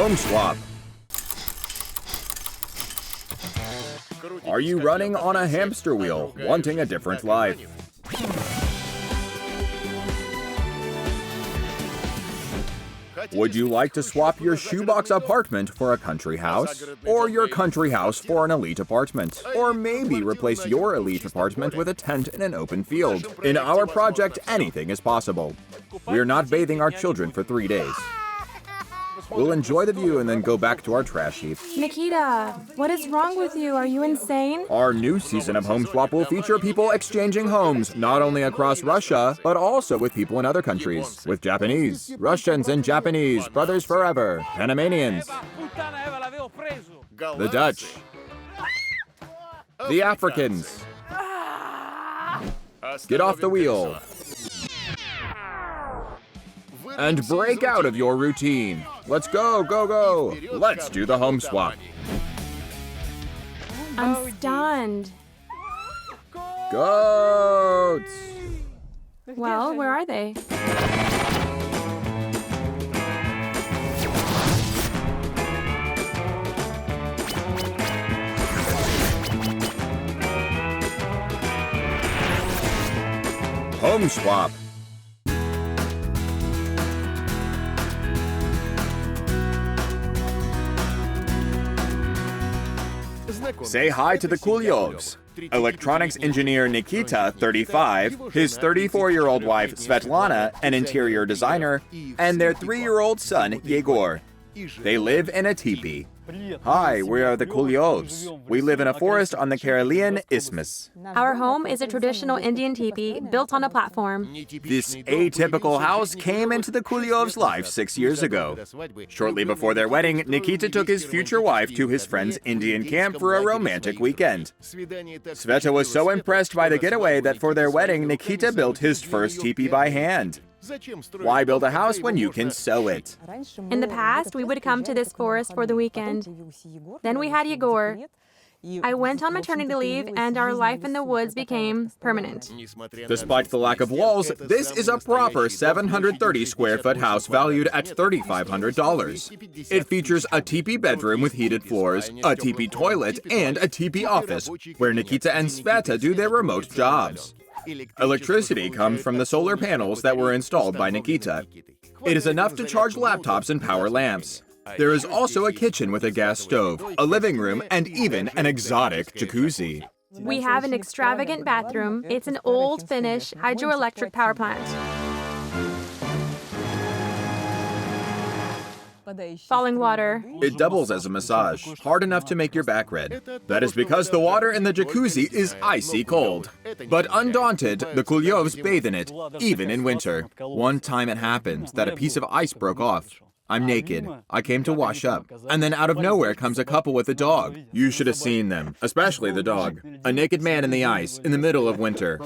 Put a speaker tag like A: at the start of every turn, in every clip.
A: Home swap. Are you running on a hamster wheel, wanting a different life? Would you like to swap your shoebox apartment for a country house? Or your country house for an elite apartment? Or maybe replace your elite apartment with a tent in an open field? In our project, anything is possible. We're not bathing our children for 3 days. We'll enjoy the view and then go back to our trash heap.
B: Nikita, what is wrong with you? Are you insane?
A: Our new season of Home Swap will feature people exchanging homes, not only across Russia, but also with people in other countries. With Japanese, Russians and Japanese, brothers forever, Panamanians, the Dutch, the Africans. Get off the wheel and break out of your routine. Let's go, go, go. Let's do the home swap.
B: I'm stunned.
A: Goats.
B: Well, where are they?
A: Home swap. Say hi to the Kulevs. Electronics engineer Nikita, 35, his 34-year-old wife Svetlana, an interior designer, and their 3-year-old son Yegor. They live in a tipi. Hi, we are the Kulevs. We live in a forest on the Karelian Isthmus.
B: Our home is a traditional Indian teepee built on a platform.
A: This atypical house came into the Kulevs' life 6 years ago. Shortly before their wedding, Nikita took his future wife to his friend's Indian camp for a romantic weekend. Sveta was so impressed by the getaway that for their wedding, Nikita built his first teepee by hand. Why build a house when you can sew it?
B: In the past, we would come to this forest for the weekend. Then we had Yegor. I went on maternity leave, and our life in the woods became permanent.
A: Despite the lack of walls, this is a proper 730-square-foot house valued at $3,500. It features a teepee bedroom with heated floors, a teepee toilet, and a teepee office, where Nikita and Sveta do their remote jobs. Electricity comes from the solar panels that were installed by Nikita. It is enough to charge laptops and power lamps. There is also a kitchen with a gas stove, a living room, and even an exotic jacuzzi.
B: We have an extravagant bathroom. It's an old Finnish hydroelectric power plant. Falling water.
A: It doubles as a massage, hard enough to make your back red. That is because the water in the jacuzzi is icy cold. But undaunted, the Kulevs bathe in it, even in winter. One time it happened that a piece of ice broke off. I'm naked. I came to wash up. And then out of nowhere comes a couple with a dog. You should have seen them, especially the dog. A naked man in the ice, in the middle of winter.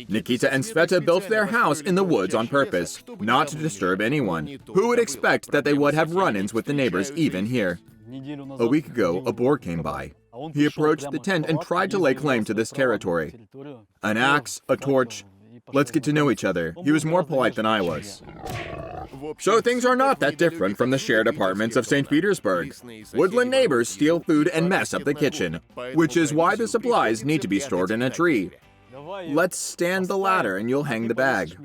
A: Nikita and Sveta built their house in the woods on purpose, not to disturb anyone. Who would expect that they would have run-ins with the neighbors even here? A week ago, a boar came by. He approached the tent and tried to lay claim to this territory. An axe, a torch. Let's get to know each other. He was more polite than I was. So things are not that different from the shared apartments of St. Petersburg. Woodland neighbors steal food and mess up the kitchen, which is why the supplies need to be stored in a tree. Let's stand the ladder and you'll hang the bag.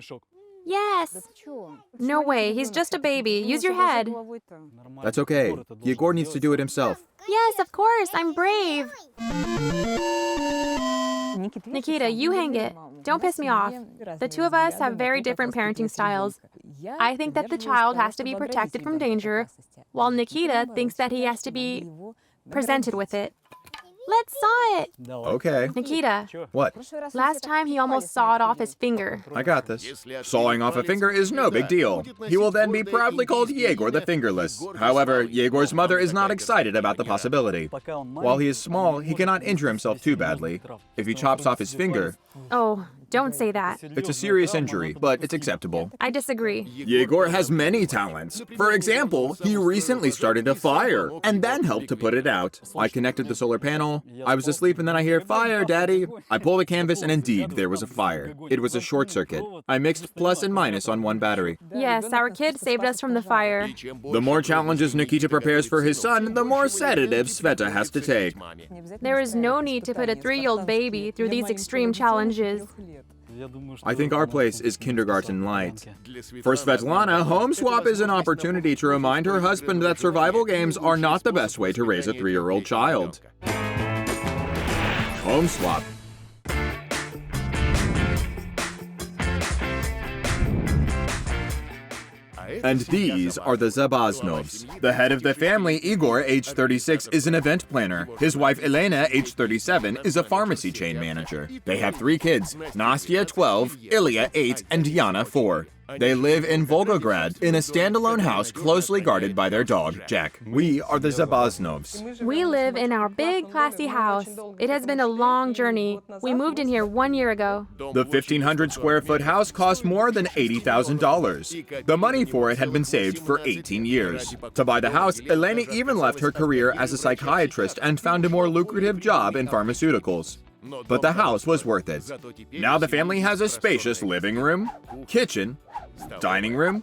B: Yes. No way, he's just a baby. Use your head.
A: That's okay. Yegor needs to do it himself.
B: Yes, of course, I'm brave. Nikita, you hang it. Don't piss me off. The two of us have very different parenting styles. I think that the child has to be protected from danger, while Nikita thinks that he has to be presented with it. Let's saw it.
A: Okay.
B: Nikita.
A: What?
B: Last time he almost sawed off his finger.
A: I got this. Sawing off a finger is no big deal. He will then be proudly called Yegor the Fingerless. However, Yegor's mother is not excited about the possibility. While he is small, he cannot injure himself too badly. If he chops off his finger...
B: Oh, Don't say that.
A: It's a serious injury, but it's acceptable.
B: I disagree.
A: Yegor has many talents. For example, he recently started a fire and then helped to put it out. I connected the solar panel. I was asleep and then I hear, "Fire, Daddy." I pull the canvas and indeed there was a fire. It was a short circuit. I mixed plus and minus on one battery.
B: Yes, our kid saved us from the fire.
A: The more challenges Nikita prepares for his son, the more sedatives Sveta has to take.
B: There is no need to put a 3-year-old baby through these extreme challenges.
A: I think our place is kindergarten light. For Svetlana, home swap is an opportunity to remind her husband that survival games are not the best way to raise a 3-year-old child. Home swap. And these are the Zabaznovs. The head of the family, Igor, age 36, is an event planner. His wife, Elena, age 37, is a pharmacy chain manager. They have 3 kids, Nastya, 12, Ilya, 8, and Yana, 4. They live in Volgograd, in a standalone house closely guarded by their dog, Jack. We are the Zabaznovs.
B: We live in our big, classy house. It has been a long journey. We moved in here 1 year ago.
A: The 1,500 square foot house cost more than $80,000. The money for it had been saved for 18 years. To buy the house, Elena even left her career as a psychiatrist and found a more lucrative job in pharmaceuticals. But the house was worth it. Now the family has a spacious living room, kitchen, dining room,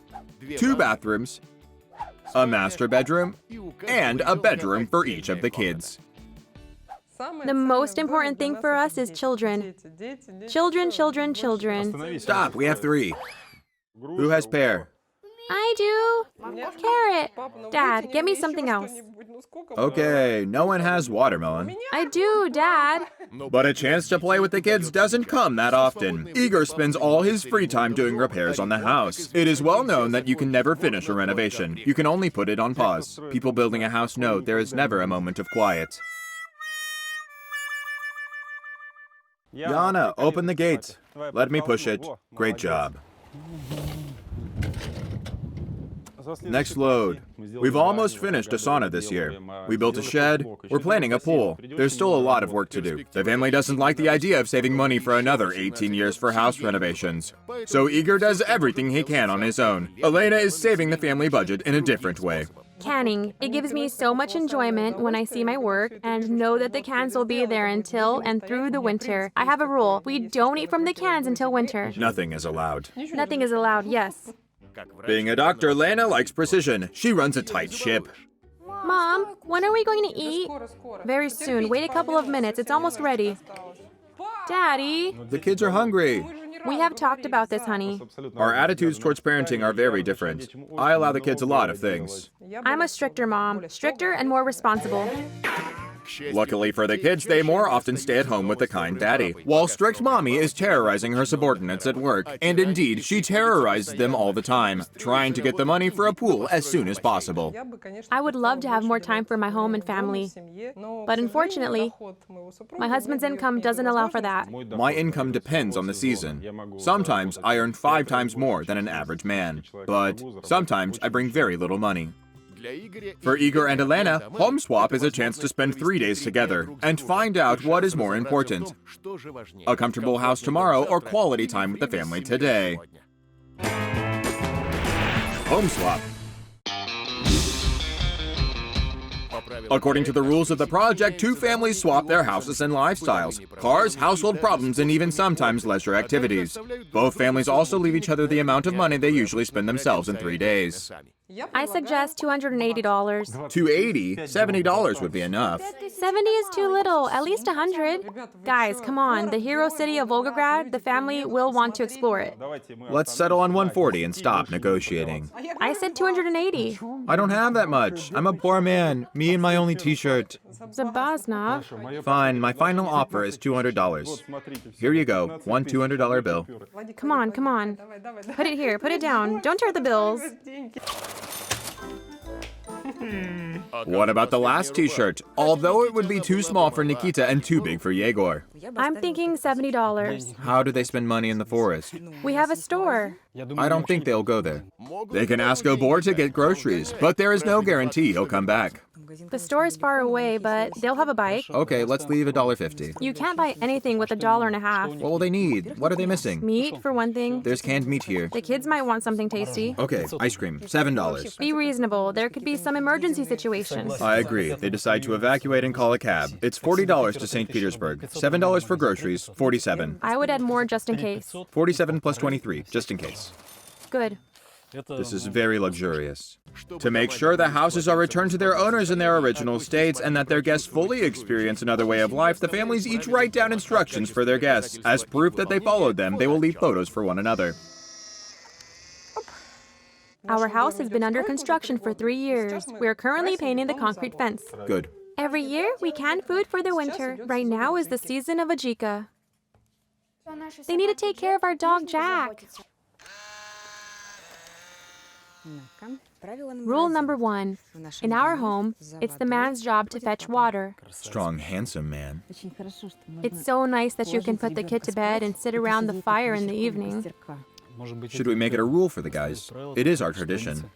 A: 2 bathrooms, a master bedroom, and a bedroom for each of the kids.
B: The most important thing for us is children. Children, children, children.
A: Stop, we have 3. Who has pear?
B: I do. Carrot. Dad, get me something else.
A: Okay, no one has watermelon.
B: I do, Dad.
A: But a chance to play with the kids doesn't come that often. Igor spends all his free time doing repairs on the house. It is well known that you can never finish a renovation. You can only put it on pause. People building a house know there is never a moment of quiet. Yana, open the gate. Let me push it. Great job. Next load. We've almost finished a sauna this year. We built a shed. We're planning a pool. There's still a lot of work to do. The family doesn't like the idea of saving money for another 18 years for house renovations. So Igor does everything he can on his own. Elena is saving the family budget in a different way.
B: Canning. It gives me so much enjoyment when I see my work and know that the cans will be there until and through the winter. I have a rule. We don't eat from the cans until winter.
A: Nothing is allowed.
B: Nothing is allowed, yes.
A: Being a doctor, Lena likes precision. She runs a tight ship.
B: Mom, when are we going to eat? Very soon. Wait a couple of minutes. It's almost ready. Daddy.
A: The kids are hungry.
B: We have talked about this, honey.
A: Our attitudes towards parenting are very different. I allow the kids a lot of things.
B: I'm a stricter mom. Stricter and more responsible.
A: Luckily for the kids, they more often stay at home with the kind daddy, while strict mommy is terrorizing her subordinates at work. And indeed, she terrorizes them all the time, trying to get the money for a pool as soon as possible.
B: I would love to have more time for my home and family. But unfortunately, my husband's income doesn't allow for that.
A: My income depends on the season. Sometimes I earn 5 times more than an average man, but sometimes I bring very little money. For Igor and Elena, home swap is a chance to spend 3 days together and find out what is more important: a comfortable house tomorrow or quality time with the family today. Home swap. According to the rules of the project, 2 families swap their houses and lifestyles, cars, household problems, and even sometimes leisure activities. Both families also leave each other the amount of money they usually spend themselves in 3 days.
B: I suggest $280.
A: $280? $70 would be enough.
B: 70 is too little, at least 100. Guys, come on, the hero city of Volgograd, the family will want to explore it.
A: Let's settle on 140 and stop negotiating.
B: I said 280.
A: I don't have that much. I'm a poor man. Me and my only t-shirt.
B: Zabaznov.
A: Fine, my final offer is $200. Here you go, one $200 bill.
B: Come on, come on. Put it here, put it down. Don't tear the bills.
A: What about the last t-shirt? Although it would be too small for Nikita and too big for Yegor.
B: I'm thinking $70.
A: How do they spend money in the forest?
B: We have a store.
A: I don't think they'll go there. They can ask a boar to get groceries, but there is no guarantee he'll come back.
B: The store is far away, but they'll have a bike.
A: Okay, let's leave $1.50.
B: You can't buy anything with $1.50.
A: What will they need? What are they missing?
B: Meat, for one thing.
A: There's canned meat here.
B: The kids might want something tasty.
A: Okay, ice cream, $7.
B: Be reasonable. There could be some emergency situations.
A: I agree. They decide to evacuate and call a cab. It's $40 to St. Petersburg. $7 for groceries, $47.
B: I would add more just in case.
A: 47 plus 23, just in case.
B: Good.
A: This is very luxurious. To make sure the houses are returned to their owners in their original states and that their guests fully experience another way of life, the families each write down instructions for their guests. As proof that they followed them, they will leave photos for one another.
B: Our house has been under construction for 3 years. We are currently painting the concrete fence.
A: Good.
B: Every year, we can food for the winter. Right now is the season of ajika. They need to take care of our dog, Jack. Rule number 1. In our home, it's the man's job to fetch water.
A: Strong, handsome man.
B: It's so nice that you can put the kid to bed and sit around the fire in the evening.
A: Should we make it a rule for the guys? It is our tradition.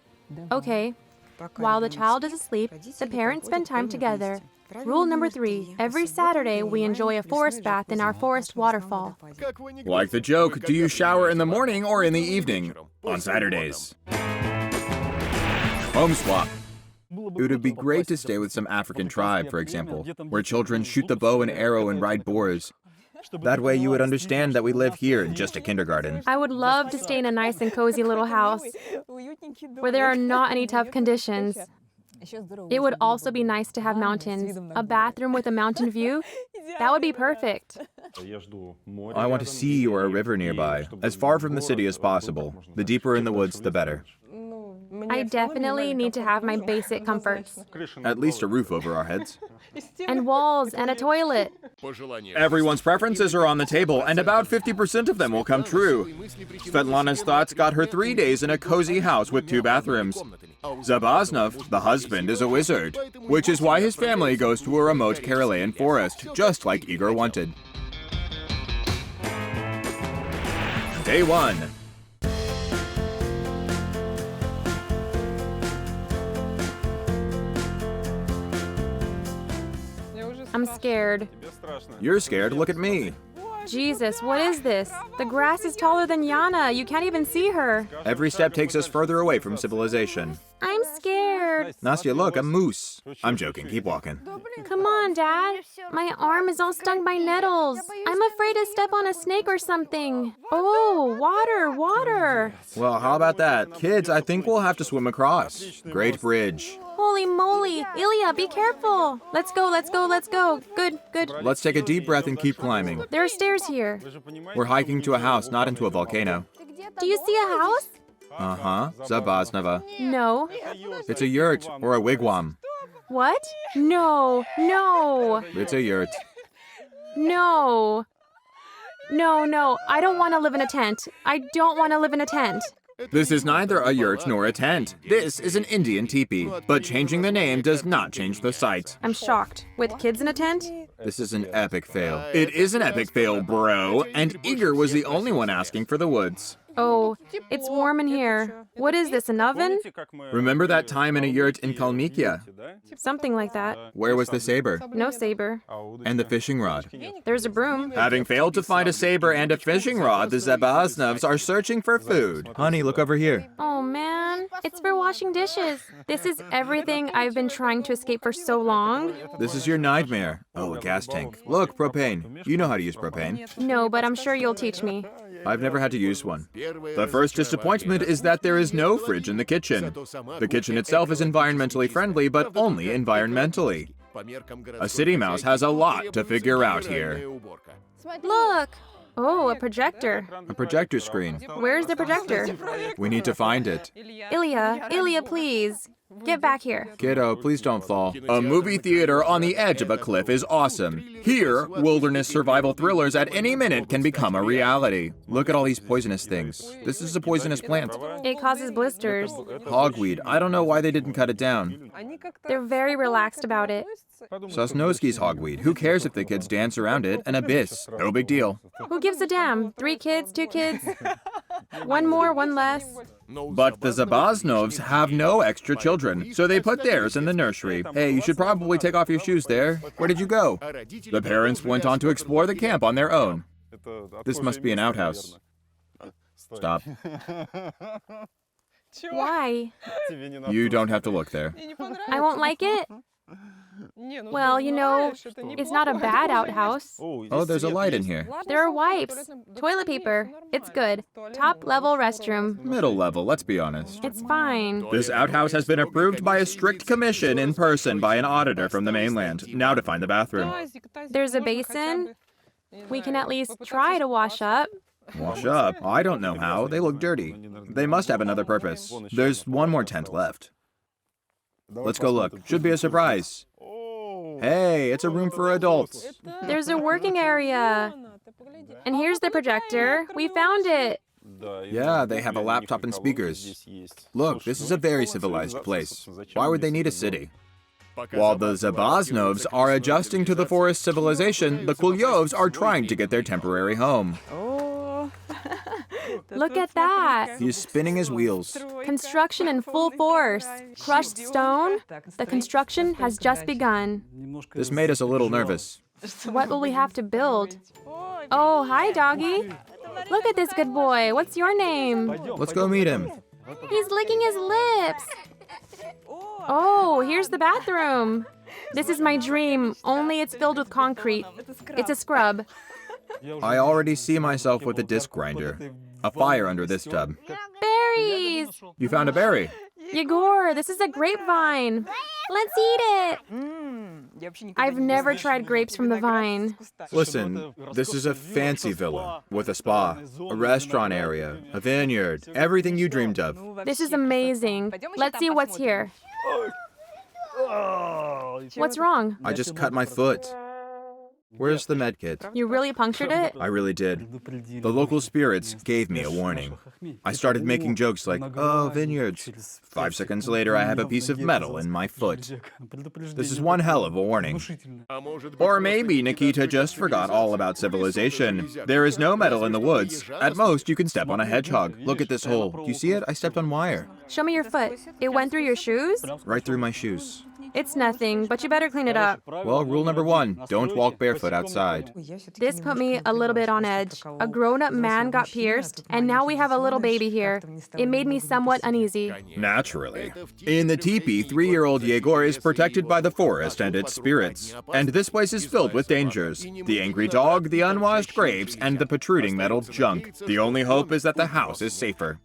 B: Okay. While the child is asleep, the parents spend time together. Rule number 3. Every Saturday, we enjoy a forest bath in our forest waterfall.
A: Like the joke, do you shower in the morning or in the evening? On Saturdays. Home swap. It would be great to stay with some African tribe, for example, where children shoot the bow and arrow and ride boars. That way you would understand that we live here in just a kindergarten.
B: I would love to stay in a nice and cozy little house where there are not any tough conditions. It would also be nice to have mountains. A bathroom with a mountain view? That would be perfect.
A: I want a sea or a river nearby, as far from the city as possible. The deeper in the woods, the better.
B: I definitely need to have my basic comforts.
A: At least a roof over our heads.
B: And walls and a toilet.
A: Everyone's preferences are on the table, and about 50% of them will come true. Svetlana's thoughts got her 3 days in a cozy house with 2 bathrooms. Zabaznov, the husband, is a wizard, which is why his family goes to a remote Karelian forest, just like Igor wanted. Day 1.
B: I'm scared.
A: You're scared, look at me.
B: Jesus, what is this? The grass is taller than Yana. You can't even see her.
A: Every step takes us further away from civilization.
B: I'm scared.
A: Nastya, look, a moose. I'm joking, keep walking.
B: Come on, Dad. My arm is all stung by nettles. I'm afraid to step on a snake or something. Oh, water.
A: Well, how about that? Kids, I think we'll have to swim across. Great bridge.
B: Holy moly. Ilya, be careful. Let's go. Good.
A: Let's take a deep breath and keep climbing.
B: There are stairs here.
A: We're hiking to a house, not into a volcano.
B: Do you see a house?
A: Uh-huh, Zabaznova.
B: No.
A: It's a yurt or a wigwam.
B: What? No.
A: It's a yurt.
B: No. I don't want to live in a tent.
A: This is neither a yurt nor a tent. This is an Indian tipi, but changing the name does not change the site.
B: I'm shocked. With kids in a tent?
A: This is an epic fail. It is an epic fail, bro, and Igor was the only one asking for the woods.
B: Oh, it's warm in here. What is this, an oven?
A: Remember that time in a yurt in Kalmykia?
B: Something like that.
A: Where was the saber?
B: No saber.
A: And the fishing rod?
B: There's a broom.
A: Having failed to find a saber and a fishing rod, the Zabaznovs are searching for food. Honey, look over here.
B: Oh man, it's for washing dishes. This is everything I've been trying to escape for so long.
A: This is your nightmare. Oh, a gas tank. Look, propane. You know how to use propane.
B: No, but I'm sure you'll teach me.
A: I've never had to use one. The first disappointment is that there is no fridge in the kitchen. The kitchen itself is environmentally friendly, but only environmentally. A city mouse has a lot to figure out here.
B: Look! Oh, a projector.
A: A projector screen.
B: Where's the projector?
A: We need to find it.
B: Ilya, please. Get back here.
A: Kiddo, please don't fall. A movie theater on the edge of a cliff is awesome. Here, wilderness survival thrillers at any minute can become a reality. Look at all these poisonous things. This is a poisonous plant.
B: It causes blisters.
A: Hogweed. I don't know why they didn't cut it down.
B: They're very relaxed about it.
A: Sosnovsky's hogweed. Who cares if the kids dance around it? An abyss. No big deal.
B: Who gives a damn? 3 kids, 2 kids? 1 more, 1 less.
A: But the Zabaznovs have no extra children, so they put theirs in the nursery. Hey, you should probably take off your shoes there. Where did you go? The parents went on to explore the camp on their own. This must be an outhouse. Stop.
B: Why?
A: You don't have to look there.
B: I won't like it? Well, you know, it's not a bad outhouse.
A: Oh, there's a light in here.
B: There are wipes, toilet paper. It's good. Top-level restroom.
A: Middle level, let's be honest.
B: It's fine.
A: This outhouse has been approved by a strict commission in person by an auditor from the mainland. Now to find the bathroom.
B: There's a basin. We can at least try to wash up.
A: Wash up? I don't know how. They look dirty. They must have another purpose. There's one more tent left. Let's go look. Should be a surprise. Hey, it's a room for adults.
B: There's a working area. And here's the projector. We found it.
A: Yeah, they have a laptop and speakers. Look, this is a very civilized place. Why would they need a city? While the Zabaznovs are adjusting to the forest civilization, the Kulevs are trying to get their temporary home.
B: Look at that.
A: He's spinning his wheels.
B: Construction in full force. Crushed stone. The construction has just begun.
A: This made us a little nervous.
B: What will we have to build? Oh, hi, doggy. Look at this good boy. What's your name?
A: Let's go meet him.
B: He's licking his lips. Oh, here's the bathroom. This is my dream, only it's filled with concrete. It's a scrub.
A: I already see myself with a disc grinder. A fire under this tub.
B: Berries!
A: You found a berry.
B: Yegor, this is a grapevine. Let's eat it. I've never tried grapes from the vine.
A: Listen, this is a fancy villa with a spa, a restaurant area, a vineyard, everything you dreamed of.
B: This is amazing. Let's see what's here. What's wrong?
A: I just cut my foot. Where's the med kit?
B: You really punctured it?
A: I really did. The local spirits gave me a warning. I started making jokes like, oh, vineyards. 5 seconds later, I have a piece of metal in my foot. This is one hell of a warning. Or maybe Nikita just forgot all about civilization. There is no metal in the woods. At most, you can step on a hedgehog. Look at this hole. Do you see it? I stepped on wire.
B: Show me your foot. It went through your shoes?
A: Right through my shoes.
B: It's nothing, but you better clean it up.
A: Well, rule number 1, don't walk barefoot outside.
B: This put me a little bit on edge. A grown-up man got pierced, and now we have a little baby here. It made me somewhat uneasy.
A: Naturally. In the teepee, 3-year-old Yegor is protected by the forest and its spirits. And this place is filled with dangers. The angry dog, the unwashed grapes, and the protruding metal junk. The only hope is that the house is safer.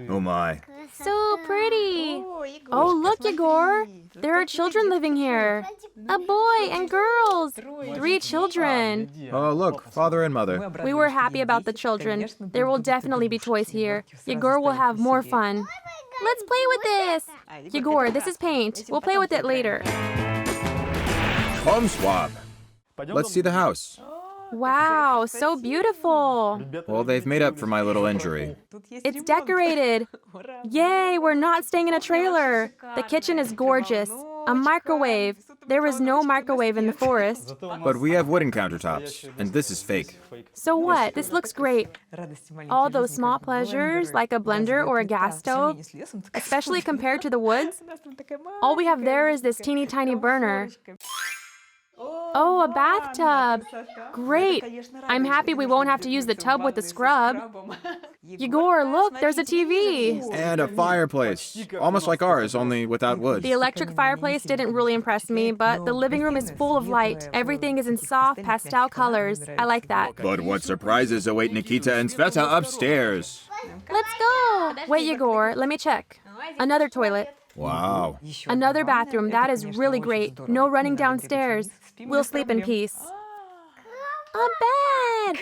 A: Oh my.
B: So pretty. Oh, look, Yegor. There are children living here. A boy and girls. 3 children.
A: Oh, look, father and mother.
B: We were happy about the children. There will definitely be toys here. Yegor will have more fun. Let's play with this. Yegor, this is paint. We'll play with it later.
A: Home swap. Let's see the house.
B: Wow, so beautiful.
A: Well, they've made up for my little injury.
B: It's decorated. Yay, we're not staying in a trailer. The kitchen is gorgeous. A microwave. There is no microwave in the forest.
A: But we have wooden countertops, and this is fake.
B: So what? This looks great. All those small pleasures, like a blender or a gas stove, especially compared to the woods. All we have there is this teeny tiny burner. Oh, a bathtub. Great. I'm happy we won't have to use the tub with the scrub. Yegor, look, there's a TV.
A: And a fireplace. Almost like ours, only without wood.
B: The electric fireplace didn't really impress me, but the living room is full of light. Everything is in soft pastel colors. I like that.
A: But what surprises await Nikita and Sveta upstairs?
B: Let's go. Wait, Yegor, let me check. Another toilet.
A: Wow.
B: Another bathroom. That is really great. No running downstairs. We'll sleep in peace. A bed.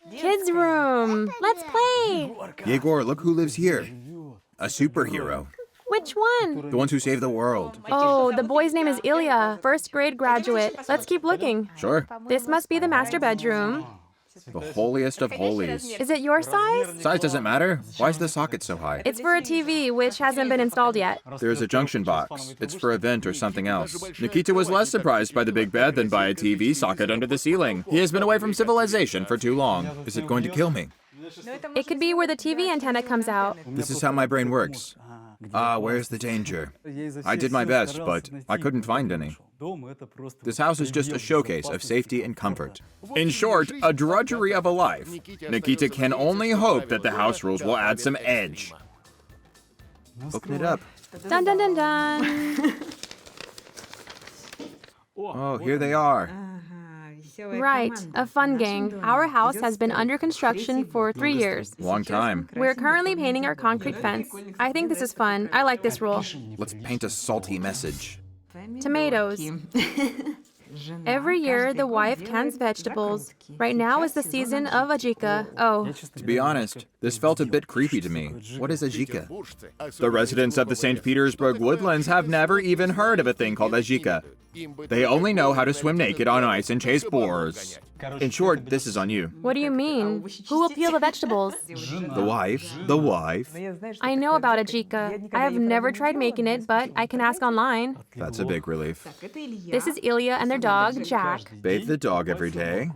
B: Kids' room. Let's play.
A: Yegor, look who lives here. A superhero.
B: Which one?
A: The ones who saved the world.
B: Oh, the boy's name is Ilya, 1st grade graduate. Let's keep looking.
A: Sure.
B: This must be the master bedroom.
A: The holiest of holies.
B: Is it your size?
A: Size doesn't matter. Why is the socket so high?
B: It's for a TV, which hasn't been installed yet.
A: There's a junction box. It's for a vent or something else. Nikita was less surprised by the big bed than by a TV socket under the ceiling. He has been away from civilization for too long. Is it going to kill me?
B: It could be where the TV antenna comes out.
A: This is how my brain works. Where's the danger? I did my best, but I couldn't find any. This house is just a showcase of safety and comfort. In short, a drudgery of a life. Nikita can only hope that the house rules will add some edge. Open it up.
B: Dun dun dun dun.
A: Oh, here they are.
B: Right, a fun gang. Our house has been under construction for 3 years.
A: Long time.
B: We're currently painting our concrete fence. I think this is fun. I like this rule.
A: Let's paint a salty message.
B: Tomatoes. Every year, the wife cans vegetables. Right now is the season of ajika. Oh,
A: To be honest, this felt a bit creepy to me. What is ajika? The residents of the St. Petersburg woodlands have never even heard of a thing called ajika. They only know how to swim naked on ice and chase boars. In short, this is on you.
B: what do you mean? Who will peel the vegetables?
A: The wife. The wife.
B: I know about ajika. I have never tried making it, but I can ask online.
A: That's a big relief.
B: This is Ilya and their dog, Jack.
A: Bathe the dog every day.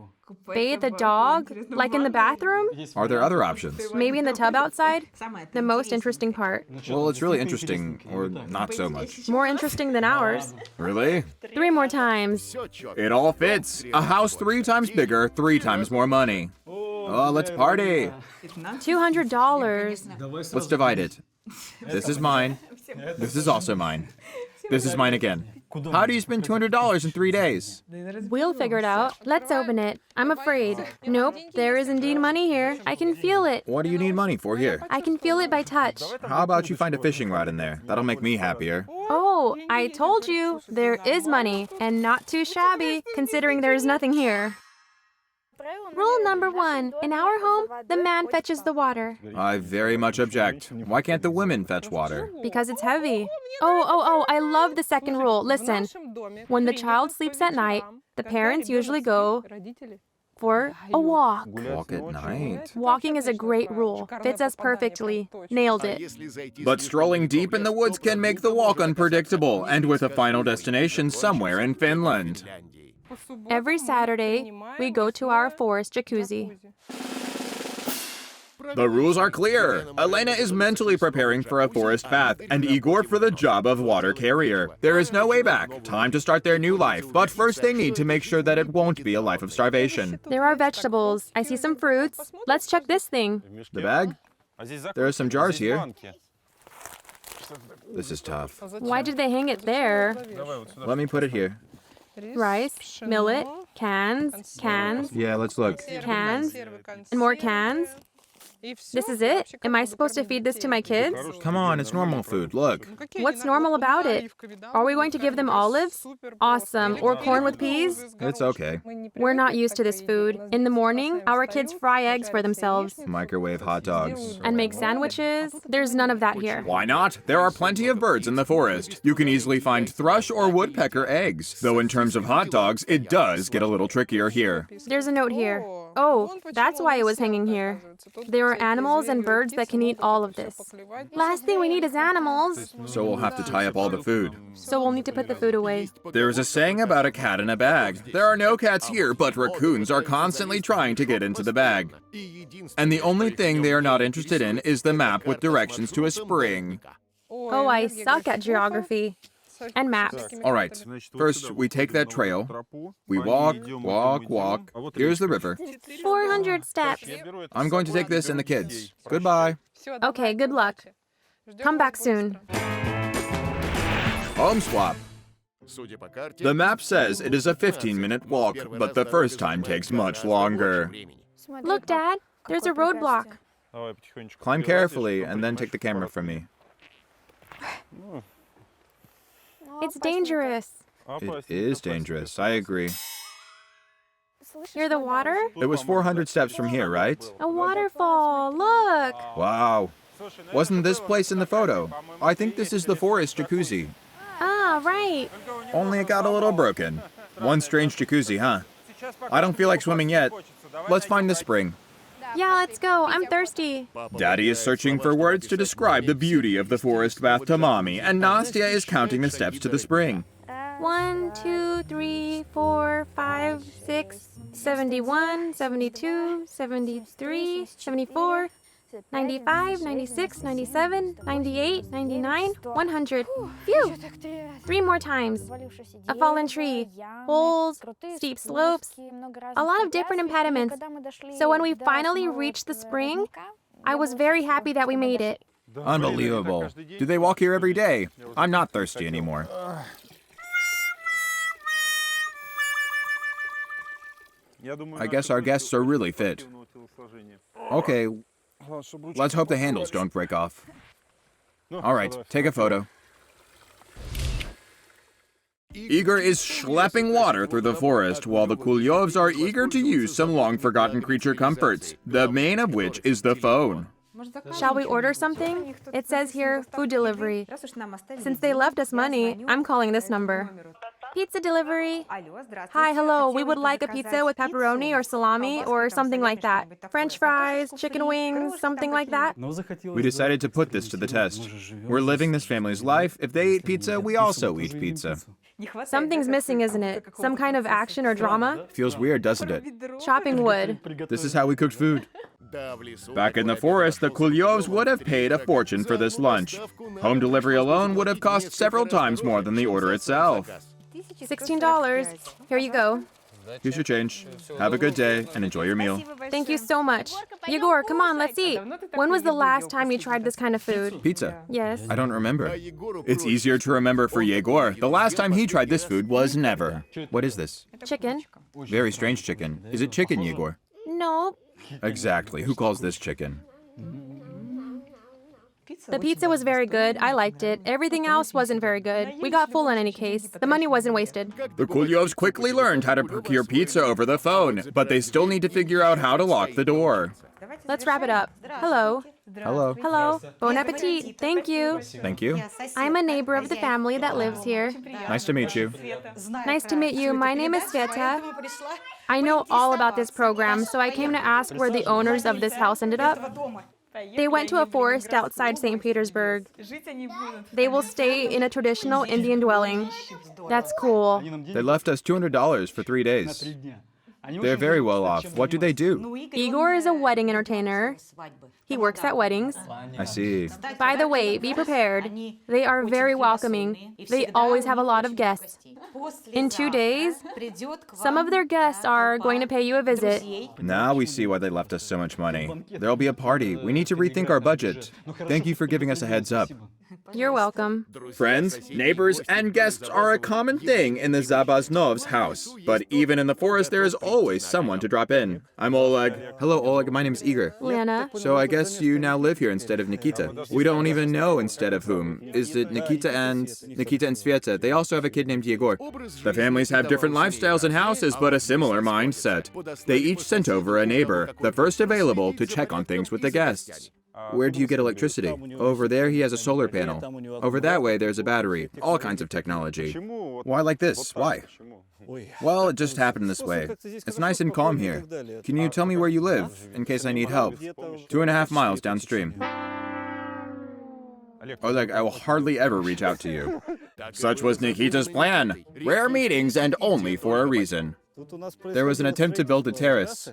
B: Bathe the dog? Like in the bathroom?
A: Are there other options?
B: Maybe in the tub outside? The most interesting part.
A: Well, it's really interesting, or not so much.
B: More interesting than ours.
A: Really?
B: 3 more times.
A: It all fits. A house 3 times bigger, 3 times more money. Oh, let's party.
B: $200.
A: Let's divide it. This is mine. This is also mine. This is mine again. How do you spend $200 in 3 days?
B: We'll figure it out. Let's open it. I'm afraid. Nope, there is indeed money here. I can feel it.
A: What do you need money for here?
B: I can feel it by touch.
A: How about you find a fishing rod in there? That'll make me happier.
B: Oh, I told you, there is money, and not too shabby, considering there is nothing here. Rule number 1. In our home, the man fetches the water.
A: I very much object. Why can't the women fetch water?
B: Because it's heavy. Oh, I love the second rule. Listen, when the child sleeps at night, the parents usually go for a walk.
A: Walk at night.
B: Walking is a great rule. Fits us perfectly. Nailed it.
A: But strolling deep in the woods can make the walk unpredictable, and with a final destination somewhere in Finland.
B: Every Saturday, we go to our forest jacuzzi.
A: The rules are clear. Elena is mentally preparing for a forest bath, and Igor for the job of water carrier. There is no way back. Time to start their new life. But first they need to make sure that it won't be a life of starvation.
B: There are vegetables. I see some fruits. Let's check this thing.
A: The bag? There are some jars here. This is tough.
B: Why did they hang it there?
A: Let me put it here.
B: Rice, millet, cans,
A: Yeah, let's look.
B: cans, and more cans. This is it? Am I supposed to feed this to my kids?
A: Come on, it's normal food. Look.
B: What's normal about it? Are we going to give them olives? Awesome. Or corn with peas?
A: It's okay.
B: We're not used to this food. In the morning, our kids fry eggs for themselves
A: Microwave hot dogs.
B: and make sandwiches. There's none of that here.
A: Why not? There are plenty of birds in the forest. You can easily find thrush or woodpecker eggs. Though in terms of hot dogs, it does get a little trickier here.
B: There's a note here. Oh, that's why it was hanging here. There are animals and birds that can eat all of this. Last thing we need is animals.
A: So we'll have to tie up all the food.
B: So we'll need to put the food away.
A: There is a saying about a cat in a bag. There are no cats here, but raccoons are constantly trying to get into the bag. And the only thing they are not interested in is the map with directions to a spring.
B: Oh, I suck at geography. And maps.
A: All right, first we take that trail. We walk. Here's the river.
B: 400 steps.
A: I'm going to take this and the kids. Goodbye.
B: Okay, good luck. Come back soon.
A: Home swap. The map says it is a 15-minute walk, but the first time takes much longer.
B: Look, Dad, there's a roadblock.
A: Climb carefully and then take the camera from me.
B: It's dangerous.
A: It is dangerous, I agree.
B: Hear the water?
A: It was 400 steps from here, right?
B: A waterfall. Look.
A: Wow. Wasn't this place in the photo? I think this is the forest jacuzzi.
B: Ah, right.
A: Only it got a little broken. One strange jacuzzi, huh? I don't feel like swimming yet. Let's find the spring.
B: Yeah, let's go. I'm thirsty.
A: Daddy is searching for words to describe the beauty of the forest bath to Mommy, and Nastya is counting the steps to the spring.
B: 1, 2, 3, 4, 5, 6, 71, 72, 73, 74, 95, 96, 97, 98, 99, 100. Phew! 3 more times. A fallen tree, holes, steep slopes, a lot of different impediments. So when we finally reached the spring, I was very happy that we made it.
A: Unbelievable. Do they walk here every day? I'm not thirsty anymore. I guess our guests are really fit. Okay, let's hope the handles don't break off. All right, take a photo. Igor is schlepping water through the forest, while the Kulevs are eager to use some long-forgotten creature comforts, the main of which is the phone.
B: Shall we order something? It says here, food delivery. Since they left us money, I'm calling this number. Pizza delivery. Hi, hello, we would like a pizza with pepperoni or salami or something like that. French fries, chicken wings, something like that.
A: We decided to put this to the test. We're living this family's life. If they eat pizza, we also eat pizza.
B: Something's missing, isn't it? Some kind of action or drama?
A: Feels weird, doesn't it?
B: Chopping wood.
A: This is how we cooked food. Back in the forest, the Kulevs would have paid a fortune for this lunch. Home delivery alone would have cost several times more than the order itself.
B: $16. Here you go.
A: Here's your change. Have a good day and enjoy your meal.
B: Thank you so much. Yegor, come on, let's eat. When was the last time you tried this kind of food?
A: Pizza.
B: Yes.
A: I don't remember. It's easier to remember for Yegor. The last time he tried this food was never. What is this?
B: Chicken?
A: Very strange chicken. Is it chicken, Yegor?
B: No.
A: Exactly. Who calls this chicken?
B: The pizza was very good. I liked it. Everything else wasn't very good. We got full in any case. The money wasn't wasted.
A: The Kulevs quickly learned how to procure pizza over the phone, but they still need to figure out how to lock the door.
B: Let's wrap it up. Hello.
A: Hello.
B: Hello. Bon appetit. Thank you.
A: Thank you.
B: I'm a neighbor of the family that lives here.
A: Nice to meet you.
B: Nice to meet you. My name is Sveta. I know all about this program, so I came to ask where the owners of this house ended up. They went to a forest outside St. Petersburg. They will stay in a traditional Indian dwelling. That's cool.
A: They left us $200 for 3 days. They're very well off. What do they do?
B: Igor is a wedding entertainer. He works at weddings.
A: I see.
B: By the way, be prepared. They are very welcoming. They always have a lot of guests. In 2 days, some of their guests are going to pay you a visit.
A: Now we see why they left us so much money. There'll be a party. We need to rethink our budget. Thank you for giving us a heads up.
B: You're welcome.
A: Friends, neighbors, and guests are a common thing in the Zabaznov's house. But even in the forest, there is always someone to drop in. I'm Oleg. Hello, Oleg. My name's Igor.
B: Lena.
A: So I guess you now live here instead of Nikita. We don't even know instead of whom. Is it Nikita and Sveta? They also have a kid named Yegor. The families have different lifestyles and houses, but a similar mindset. They each sent over a neighbor, the first available, to check on things with the guests. Where do you get electricity? Over there, he has a solar panel. Over that way, there's a battery. All kinds of technology. Why like this? Why? Well, it just happened this way. It's nice and calm here. Can you tell me where you live, in case I need help? 2.5 miles downstream. Oleg, I will hardly ever reach out to you. Such was Nikita's plan. Rare meetings and only for a reason. There was an attempt to build a terrace.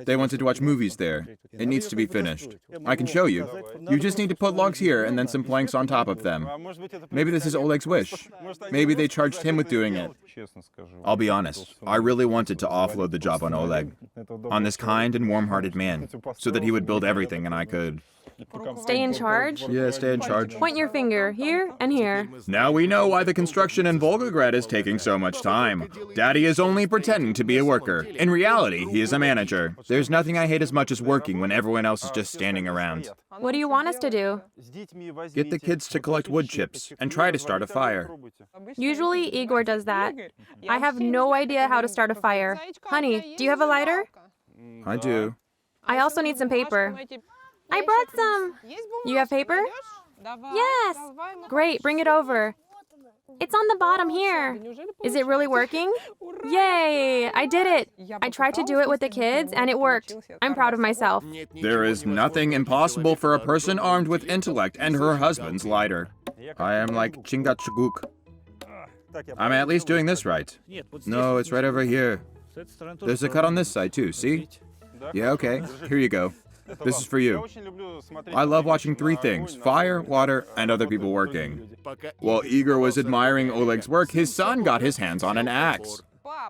A: They wanted to watch movies there. It needs to be finished. I can show you. You just need to put logs here and then some planks on top of them. Maybe this is Oleg's wish. Maybe they charged him with doing it. I'll be honest. I really wanted to offload the job on Oleg, on this kind and warm-hearted man, so that he would build everything and I could...
B: Stay in charge?
A: Yeah, stay in charge.
B: Point your finger here and here.
A: Now we know why the construction in Volgograd is taking so much time. Daddy is only pretending to be a worker. In reality, he is a manager. There's nothing I hate as much as working when everyone else is just standing around.
B: What do you want us to do?
A: Get the kids to collect wood chips and try to start a fire.
B: Usually Igor does that. I have no idea how to start a fire. Honey, do you have a lighter?
A: I do.
B: I also need some paper. I brought some. You have paper? Yes. Great, bring it over. It's on the bottom here. Is it really working? Yay, I did it. I tried to do it with the kids and it worked. I'm proud of myself.
A: There is nothing impossible for a person armed with intellect and her husband's lighter. I am like Chingachgook. I'm at least doing this right. No, it's right over here. There's a cut on this side too, see? Yeah, okay. Here you go. This is for you. I love watching three things: fire, water, and other people working. While Igor was admiring Oleg's work, his son got his hands on an axe.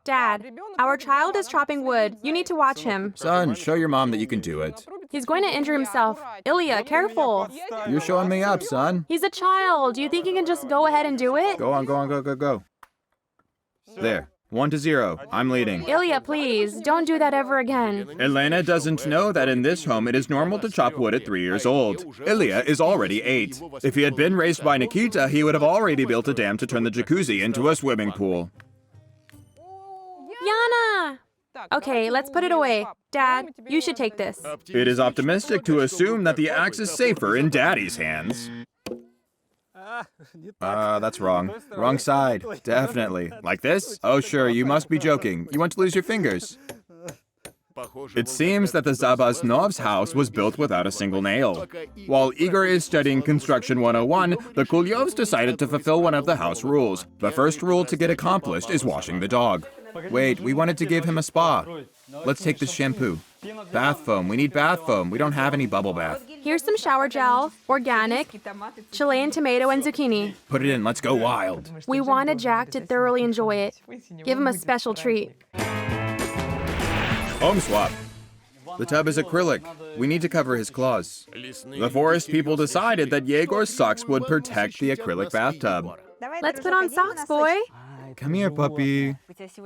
B: Dad, our child is chopping wood. You need to watch him.
A: Son, show your mom that you can do it.
B: He's going to injure himself. Ilya, careful.
A: You're showing me up, son.
B: He's a child. Do you think he can just go ahead and do it?
A: Go on, go. There. 1-0. I'm leading.
B: Ilya, please, don't do that ever again.
A: Elena doesn't know that in this home it is normal to chop wood at 3 years old. Ilya is already 8. If he had been raised by Nikita, he would have already built a dam to turn the jacuzzi into a swimming pool.
B: Yana! Okay, let's put it away. Dad, you should take this.
A: It is optimistic to assume that the axe is safer in Daddy's hands. That's wrong. Wrong side. Definitely. Like this? Oh, sure, you must be joking. You want to lose your fingers. It seems that the Zabaznov's house was built without a single nail. While Igor is studying Construction 101, the Kulevs decided to fulfill one of the house rules. The first rule to get accomplished is washing the dog. Wait, we wanted to give him a spa. Let's take this shampoo. Bath foam. We need bath foam. We don't have any bubble bath.
B: Here's some shower gel, organic, Chilean tomato, and zucchini.
A: Put it in. Let's go wild.
B: We wanted Jack to thoroughly enjoy it. Give him a special treat.
A: Home swap. The tub is acrylic. We need to cover his claws. The forest people decided that Yegor's socks would protect the acrylic bathtub.
B: Let's put on socks, boy.
A: Come here, puppy.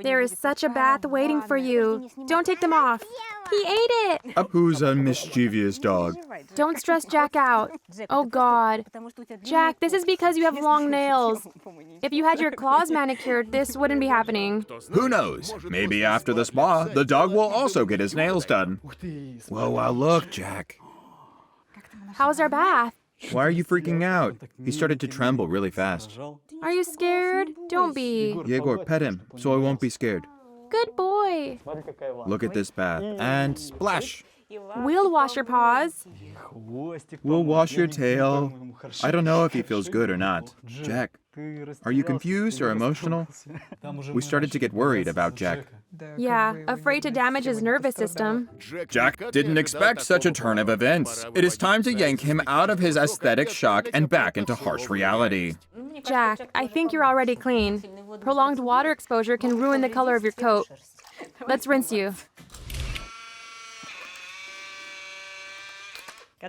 B: There is such a bath waiting for you. Don't take them off. He ate it.
A: Who's a mischievous dog?
B: Don't stress Jack out. Oh, God. Jack, this is because you have long nails. If you had your claws manicured, this wouldn't be happening.
A: Who knows? Maybe after the spa, the dog will also get his nails done. Whoa, wow, look, Jack.
B: How's our bath?
A: Why are you freaking out? He started to tremble really fast.
B: Are you scared? Don't be.
A: Yegor, pet him, so I won't be scared.
B: Good boy.
A: Look at this bath, and splash!
B: We'll wash your paws.
A: We'll wash your tail. I don't know if he feels good or not. Jack, are you confused or emotional? We started to get worried about Jack.
B: Yeah, afraid to damage his nervous system.
A: Jack didn't expect such a turn of events. It is time to yank him out of his aesthetic shock and back into harsh reality.
B: Jack, I think you're already clean. Prolonged water exposure can ruin the color of your coat. Let's rinse you.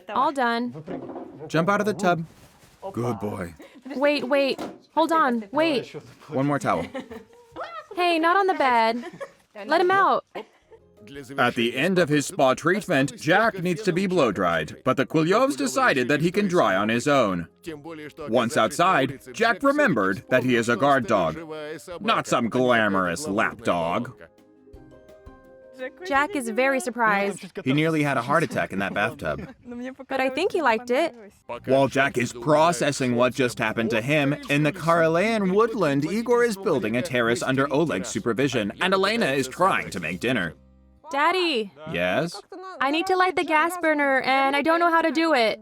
B: All done.
A: Jump out of the tub. Good boy.
B: Wait. Hold on, wait.
A: One more towel.
B: Hey, not on the bed. Let him out.
A: At the end of his spa treatment, Jack needs to be blow-dried, but the Kulevs decided that he can dry on his own. Once outside, Jack remembered that he is a guard dog, not some glamorous lap dog.
B: Jack is very surprised,
A: He nearly had a heart attack in that bathtub.
B: but I think he liked it.
A: While Jack is processing what just happened to him, in the Karelian woodland, Igor is building a terrace under Oleg's supervision, and Elena is trying to make dinner.
B: Daddy,
A: Yes?
B: I need to light the gas burner, and I don't know how to do it.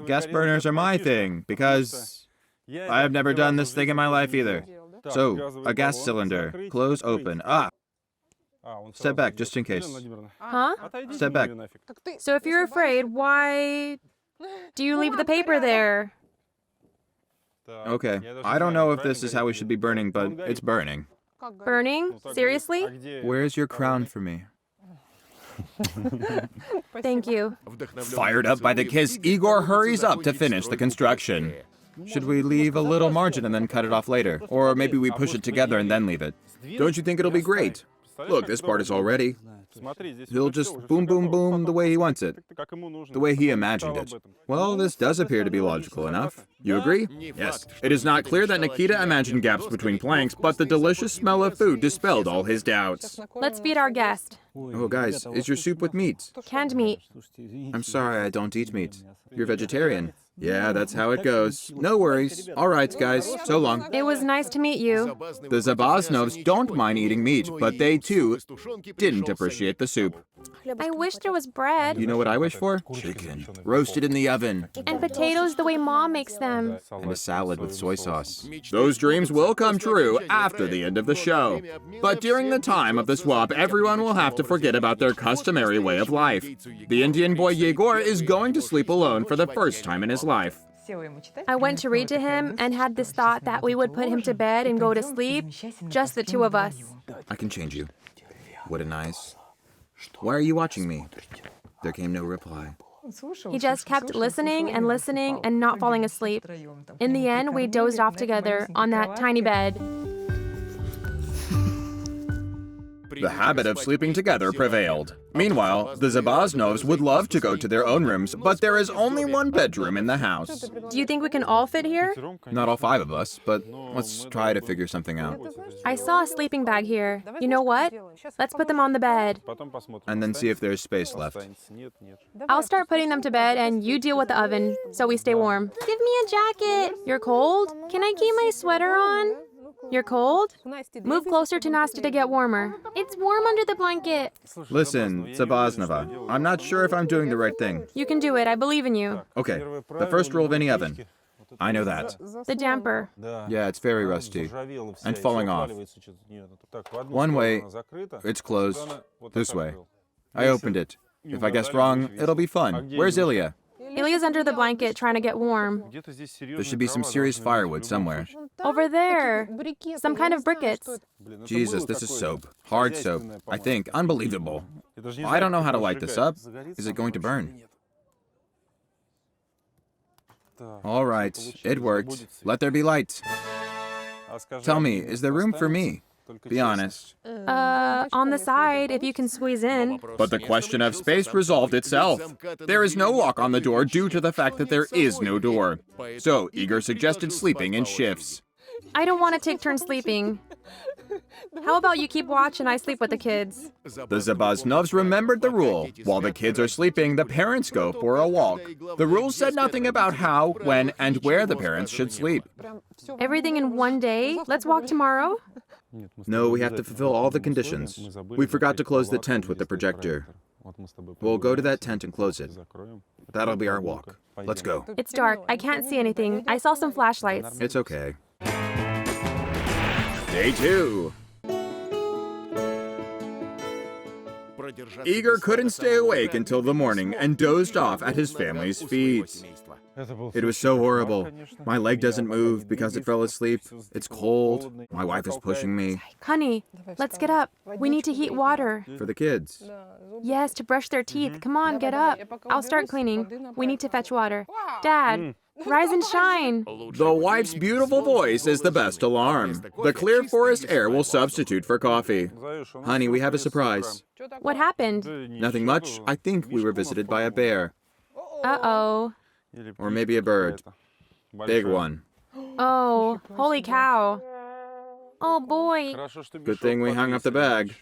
A: Gas burners are my thing, because I have never done this thing in my life either. So, a gas cylinder. Close, open. Step back, just in case.
B: Huh?
A: Step back.
B: So if you're afraid, why do you leave the paper there?
A: Okay, I don't know if this is how we should be burning, but it's burning.
B: Burning? Seriously?
A: Where's your crown for me?
B: Thank you.
A: Fired up by the kiss, Igor hurries up to finish the construction. Should we leave a little margin and then cut it off later? Or maybe we push it together and then leave it? Don't you think it'll be great? Look, this part is all ready. He'll just boom, boom, boom the way he wants it. The way he imagined it. Well, this does appear to be logical enough. You agree? Yes. It is not clear that Nikita imagined gaps between planks, but the delicious smell of food dispelled all his doubts.
B: Let's feed our guest.
A: Oh, guys, is your soup with meat?
B: Canned meat.
A: I'm sorry, I don't eat meat. You're vegetarian. Yeah, that's how it goes. No worries. All right, guys. So long.
B: It was nice to meet you.
A: The Zabaznovs don't mind eating meat, but they, too, didn't appreciate the soup.
B: I wish there was bread.
A: You know what I wish for? Chicken. Roasted in the oven.
B: And potatoes the way Mom makes them.
A: And a salad with soy sauce. Those dreams will come true after the end of the show. But during the time of the swap, everyone will have to forget about their customary way of life. The Indian boy Yegor is going to sleep alone for the first time in his life.
B: I went to read to him and had this thought that we would put him to bed and go to sleep, just the two of us.
A: I can change you. What a nice. Why are you watching me? There came no reply.
B: He just kept listening and listening and not falling asleep. In the end, we dozed off together on that tiny bed.
A: The habit of sleeping together prevailed. Meanwhile, the Zabaznovs would love to go to their own rooms, but there is only one bedroom in the house.
B: Do you think we can all fit here?
A: Not all 5 of us, but let's try to figure something out.
B: I saw a sleeping bag here. You know what? Let's put them on the bed.
A: And then see if there's space left.
B: I'll start putting them to bed and you deal with the oven so we stay warm. Give me a jacket. You're cold? Can I keep my sweater on? You're cold? Move closer to Nastya to get warmer. It's warm under the blanket.
A: Listen, Zabaznova, I'm not sure if I'm doing the right thing.
B: You can do it. I believe in you.
A: Okay, the first rule of any oven. I know that.
B: The damper.
A: Yeah, it's very rusty. And falling off. One way, it's closed. This way. I opened it. If I guess wrong, it'll be fun. Where's Ilya?
B: Ilya's under the blanket trying to get warm.
A: There should be some serious firewood somewhere.
B: Over there. Some kind of briquettes.
A: Jesus, this is soap. Hard soap. I think. Unbelievable. I don't know how to light this up. Is it going to burn? All right, it worked. Let there be light. Tell me, is there room for me? Be honest.
B: On the side, if you can squeeze in.
A: But the question of space resolved itself. There is no lock on the door due to the fact that there is no door. So, Igor suggested sleeping in shifts.
B: I don't want to take turns sleeping. How about you keep watch and I sleep with the kids?
A: The Zabaznovs remembered the rule. While the kids are sleeping, the parents go for a walk. The rules said nothing about how, when, and where the parents should sleep.
B: Everything in one day? Let's walk tomorrow?
A: No, we have to fulfill all the conditions. We forgot to close the tent with the projector. We'll go to that tent and close it. That'll be our walk. Let's go.
B: It's dark. I can't see anything. I saw some flashlights.
A: It's okay. Day 2. Igor couldn't stay awake until the morning and dozed off at his family's feet. It was so horrible. My leg doesn't move because it fell asleep. It's cold. My wife is pushing me.
B: Honey, let's get up. We need to heat water.
A: For the kids.
B: Yes, to brush their teeth. Come on, get up. I'll start cleaning. We need to fetch water. Dad, rise and shine.
A: The wife's beautiful voice is the best alarm. The clear forest air will substitute for coffee. Honey, we have a surprise.
B: What happened?
A: Nothing much. I think we were visited by a bear.
B: Uh-oh.
A: Or maybe a bird. Big one.
B: Oh, holy cow. Oh boy.
A: Good thing we hung up the bag.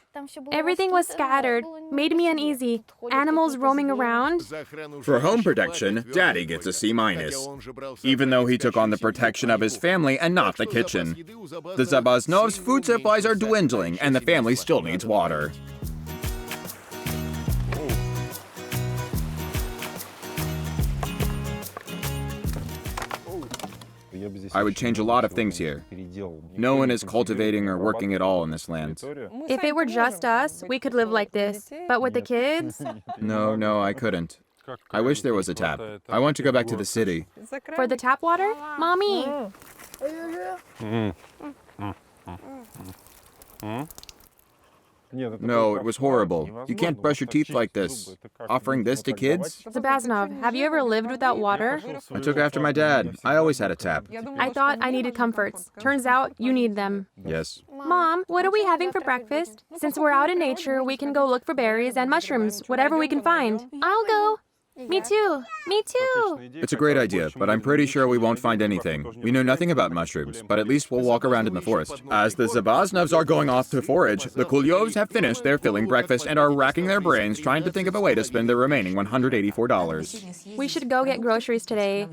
B: Everything was scattered. Made me uneasy. Animals roaming around.
A: For home protection, Daddy gets a C-, even though he took on the protection of his family and not the kitchen. The Zabaznovs' food supplies are dwindling, and the family still needs water. I would change a lot of things here. No one is cultivating or working at all in this land.
B: If it were just us, we could live like this. But with the kids?
A: No, I couldn't. I wish there was a tap. I want to go back to the city.
B: For the tap water? Mommy!
A: No, it was horrible. You can't brush your teeth like this. Offering this to kids?
B: Zabaznov, have you ever lived without water?
A: I took after my dad. I always had a tap.
B: I thought I needed comforts. Turns out you need them.
A: Yes.
B: Mom, what are we having for breakfast? Since we're out in nature, we can go look for berries and mushrooms, whatever we can find. I'll go. Me too. Me too.
A: It's a great idea, but I'm pretty sure we won't find anything. We know nothing about mushrooms, but at least we'll walk around in the forest. As the Zabaznovs are going off to forage, the Kulevs have finished their filling breakfast and are racking their brains trying to think of a way to spend the remaining $184.
B: We should go get groceries today.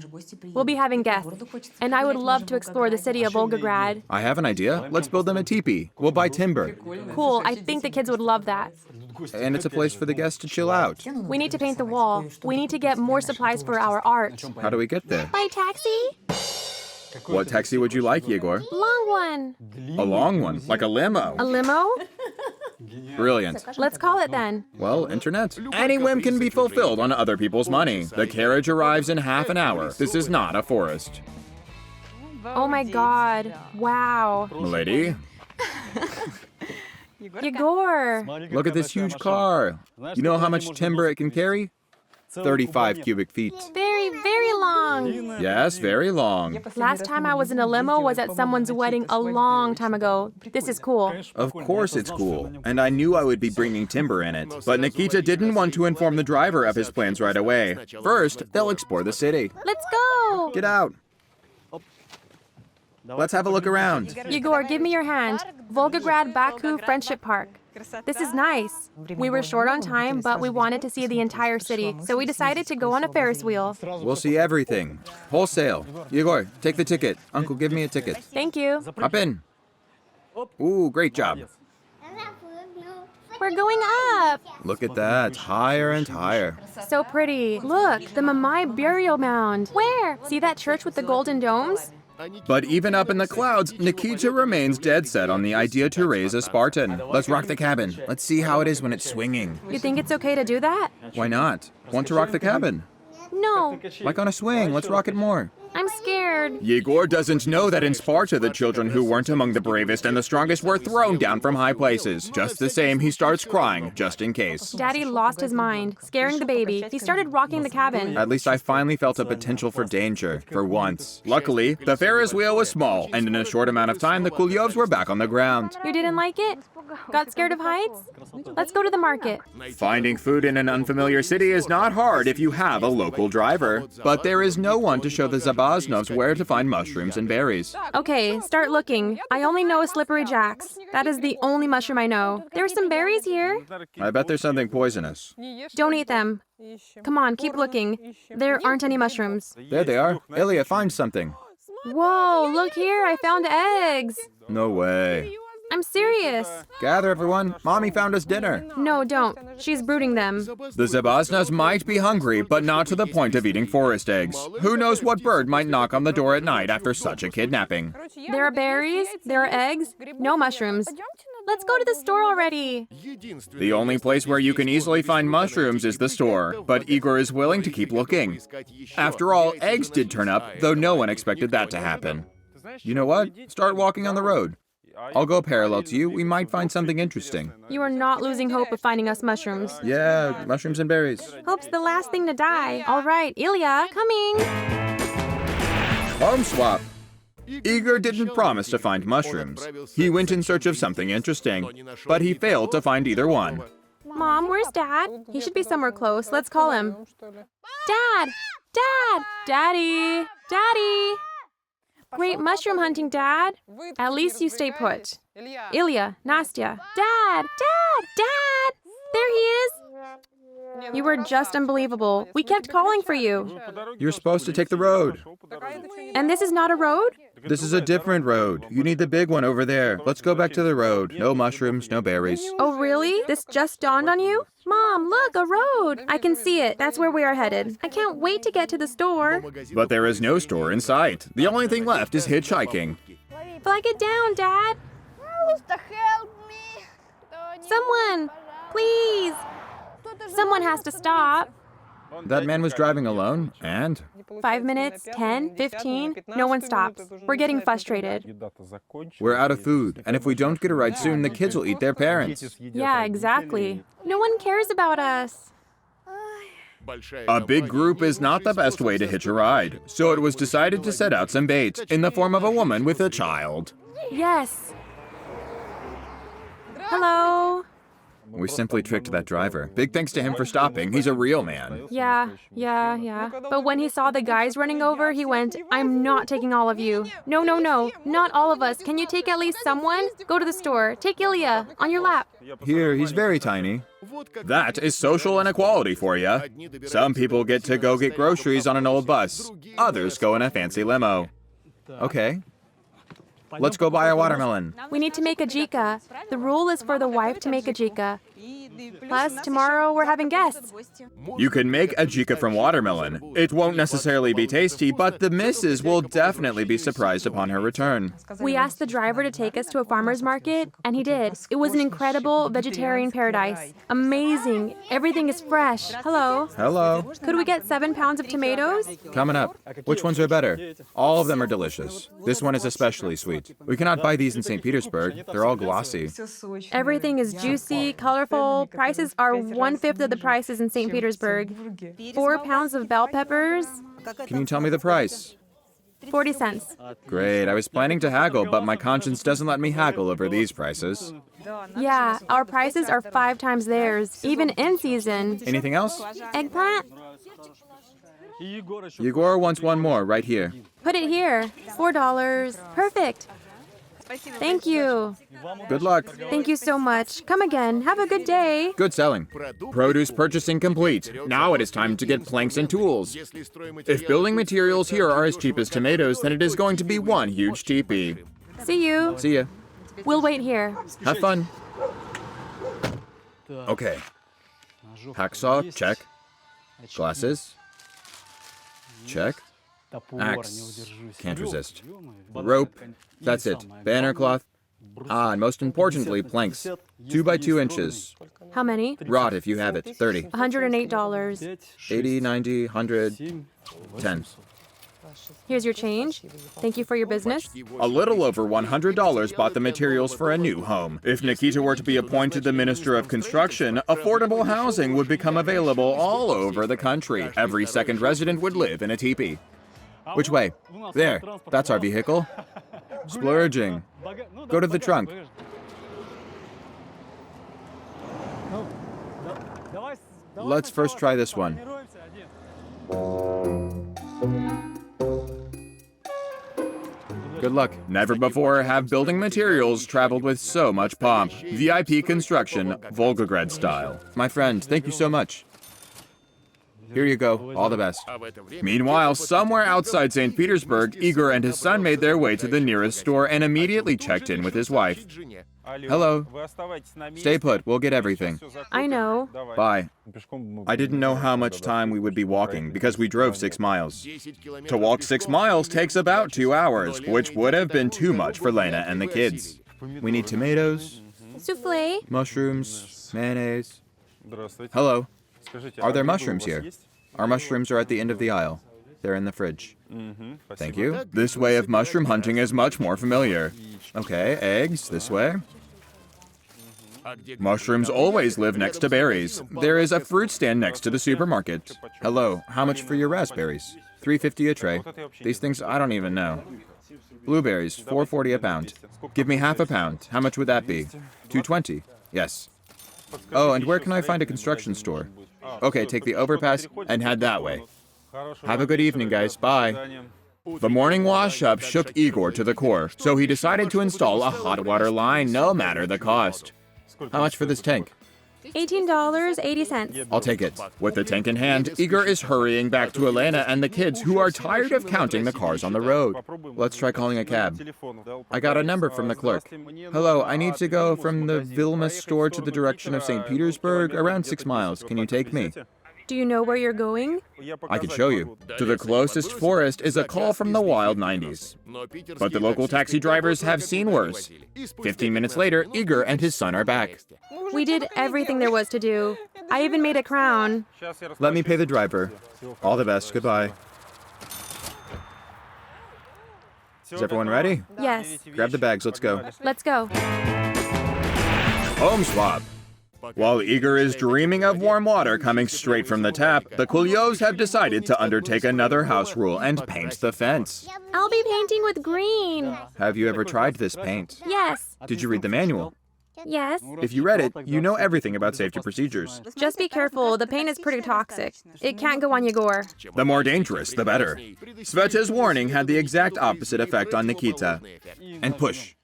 B: We'll be having guests, and I would love to explore the city of Volgograd.
A: I have an idea. Let's build them a tipi. We'll buy timber.
B: Cool, I think the kids would love that.
A: And it's a place for the guests to chill out.
B: We need to paint the wall. We need to get more supplies for our art.
A: How do we get there?
B: By taxi?
A: What taxi would you like, Yegor?
B: Long one.
A: A long one, like a limo.
B: A limo?
A: Brilliant.
B: Let's call it then.
A: Well, internet. Any whim can be fulfilled on other people's money. The carriage arrives in half an hour. This is not a forest.
B: Oh my god. Wow.
A: Milady,
B: Yegor.
A: look at this huge car. You know how much timber it can carry? 35 cubic feet.
B: Very, very long.
A: Yes, very long.
B: Last time I was in a limo was at someone's wedding a long time ago. This is cool.
A: Of course it's cool. And I knew I would be bringing timber in it. But Nikita didn't want to inform the driver of his plans right away. First, they'll explore the city.
B: Let's go.
A: Get out. Let's have a look around.
B: Yegor, give me your hand. Volgograd Baku Friendship Park. This is nice. We were short on time, but we wanted to see the entire city, so we decided to go on a Ferris wheel.
A: We'll see everything. Wholesale. Yegor, take the ticket. Uncle, give me a ticket.
B: Thank you.
A: Hop in. Ooh, great job.
B: We're going up.
A: Look at that. Higher and higher.
B: So pretty. Look, the Mamai burial mound. Where? See that church with the golden domes?
A: But even up in the clouds, Nikita remains dead set on the idea to raise a Spartan. Let's rock the cabin. Let's see how it is when it's swinging.
B: You think it's okay to do that?
A: Why not? Want to rock the cabin?
B: No.
A: Like on a swing. Let's rock it more.
B: I'm scared.
A: Yegor doesn't know that in Sparta, the children who weren't among the bravest and the strongest were thrown down from high places. Just the same, he starts crying, just in case.
B: Daddy lost his mind, scaring the baby. He started rocking the cabin.
A: At least I finally felt a potential for danger, for once. Luckily, the Ferris wheel was small, and in a short amount of time, the Kulevs were back on the ground.
B: You didn't like it? Got scared of heights? Let's go to the market.
A: Finding food in an unfamiliar city is not hard if you have a local driver. But there is no one to show the Zabaznovs where to find mushrooms and berries.
B: Okay, start looking. I only know slippery jacks. That is the only mushroom I know. There are some berries here.
A: I bet there's something poisonous.
B: Don't eat them. Come on, keep looking. There aren't any mushrooms.
A: There they are. Ilya, find something.
B: Whoa, look here, I found eggs.
A: No way.
B: I'm serious.
A: Gather, everyone. Mommy found us dinner.
B: No, don't. She's brooding them.
A: The Zabaznov might be hungry, but not to the point of eating forest eggs. Who knows what bird might knock on the door at night after such a kidnapping?
B: There are berries, there are eggs, no mushrooms. Let's go to the store already.
A: The only place where you can easily find mushrooms is the store, but Igor is willing to keep looking. After all, eggs did turn up, though no one expected that to happen. You know what? Start walking on the road. I'll go parallel to you. We might find something interesting.
B: You are not losing hope of finding us mushrooms.
A: Yeah, mushrooms and berries.
B: Hope's the last thing to die. All right, Ilya, coming.
A: Home swap. Igor didn't promise to find mushrooms. He went in search of something interesting, but he failed to find either one.
B: Mom, where's Dad? He should be somewhere close. Let's call him. Dad! Dad! Daddy! Daddy! Great mushroom hunting, Dad. At least you stay put. Ilya, Nastya. Dad! Dad! Dad! There he is! You were just unbelievable. We kept calling for you.
A: You're supposed to take the road.
B: And this is not a road?
A: This is a different road. You need the big one over there. Let's go back to the road. No mushrooms, no berries.
B: Oh, really? This just dawned on you? Mom, look, a road. I can see it. That's where we are headed. I can't wait to get to the store.
A: But there is no store in sight. The only thing left is hitchhiking.
B: Flag it down, Dad.
C: Help me.
B: Someone, please. Someone has to stop.
A: That man was driving alone, and?
B: 5 minutes, 10, 15, no one stops. We're getting frustrated.
A: We're out of food, and if we don't get a ride soon, the kids will eat their parents.
B: Yeah, exactly. No one cares about us.
A: A big group is not the best way to hitch a ride, so it was decided to set out some bait, in the form of a woman with a child.
B: Yes. Hello.
A: We simply tricked that driver. Big thanks to him for stopping. He's a real man.
B: Yeah. But when he saw the guys running over, he went, "I'm not taking all of you. No, not all of us. Can you take at least someone? Go to the store. Take Ilya on your lap."
A: Here, he's very tiny. That is social inequality for ya. Some people get to go get groceries on an old bus. Others go in a fancy limo. Okay. Let's go buy a watermelon.
B: We need to make a jika. The rule is for the wife to make a jika. Plus, tomorrow we're having guests.
A: You can make a jika from watermelon. It won't necessarily be tasty, but the missus will definitely be surprised upon her return.
B: We asked the driver to take us to a farmer's market, and he did. It was an incredible vegetarian paradise. Amazing. Everything is fresh. Hello.
A: Hello.
B: Could we get 7 pounds of tomatoes?
A: Coming up. Which ones are better? All of them are delicious. This one is especially sweet. We cannot buy these in St. Petersburg. They're all glossy.
B: Everything is juicy, colorful. Prices are 1/5 of the prices in St. Petersburg. 4 pounds of bell peppers,
A: Can you tell me the price?
B: 40 cents.
A: Great. I was planning to haggle, but my conscience doesn't let me haggle over these prices.
B: Yeah, our prices are 5 times theirs, even in season.
A: Anything else?
B: Eggplant?
A: Yegor wants one more right here.
B: Put it here. $4. Perfect. Thank you.
A: Good luck.
B: Thank you so much. Come again. Have a good day.
A: Good selling. Produce purchasing complete. Now it is time to get planks and tools. If building materials here are as cheap as tomatoes, then it is going to be one huge teepee.
B: See you.
A: See ya.
B: We'll wait here.
A: Have fun. Okay. Hacksaw, check. Glasses. Check. Axe. Can't resist. Rope. That's it. Banner cloth. Ah, and most importantly, planks. 2 by 2 inches.
B: How many?
A: Rod if you have it. 30.
B: $108.
A: 80, 90, 100, 10.
B: Here's your change. Thank you for your business.
A: A little over $100 bought the materials for a new home. If Nikita were to be appointed the Minister of Construction, affordable housing would become available all over the country. Every second resident would live in a teepee. Which way? There. That's our vehicle. Splurging. Go to the trunk. Let's first try this one. Good luck. Never before have building materials traveled with so much pomp. VIP construction, Volgograd style. My friend, thank you so much. Here you go. All the best. Meanwhile, somewhere outside St. Petersburg, Igor and his son made their way to the nearest store and immediately checked in with his wife. Hello. Stay put. We'll get everything.
B: I know.
A: Bye. I didn't know how much time we would be walking because we drove 6 miles. To walk 6 miles takes about 2 hours, which would have been too much for Lena and the kids. We need tomatoes,
B: Souffle?
A: mushrooms, mayonnaise. Hello. Are there mushrooms here? Our mushrooms are at the end of the aisle. They're in the fridge. Thank you. This way of mushroom hunting is much more familiar. Okay, eggs, this way. Mushrooms always live next to berries. There is a fruit stand next to the supermarket. Hello, how much for your raspberries? $3.50 a tray. These things I don't even know. Blueberries, $4.40 a pound. Give me half a pound. How much would that be? $2.20. Yes. Oh, and where can I find a construction store? Okay, take the overpass and head that way. Have a good evening, guys. Bye. The morning wash-up shook Igor to the core, so he decided to install a hot water line no matter the cost. How much for this tank?
B: $18.80.
A: I'll take it. With the tank in hand, Igor is hurrying back to Elena and the kids who are tired of counting the cars on the road. Let's try calling a cab. I got a number from the clerk. Hello, I need to go from the Vilma store to the direction of St. Petersburg, around 6 miles. Can you take me?
B: Do you know where you're going?
A: I can show you. To the closest forest is a call from the wild 90s. But the local taxi drivers have seen worse. 15 minutes later, Igor and his son are back.
B: We did everything there was to do. I even made a crown.
A: Let me pay the driver. All the best. Goodbye. Is everyone ready?
B: Yes.
A: Grab the bags. Let's go.
B: Let's go.
A: Home swap. While Igor is dreaming of warm water coming straight from the tap, the Kulevs have decided to undertake another house rule and paint the fence.
B: I'll be painting with green.
A: Have you ever tried this paint?
B: Yes.
A: Did you read the manual?
B: Yes?
A: If you read it, you know everything about safety procedures.
B: Just be careful, the paint is pretty toxic. It can't go on Yegor.
A: The more dangerous, the better. Sveta's warning had the exact opposite effect on Nikita. And push.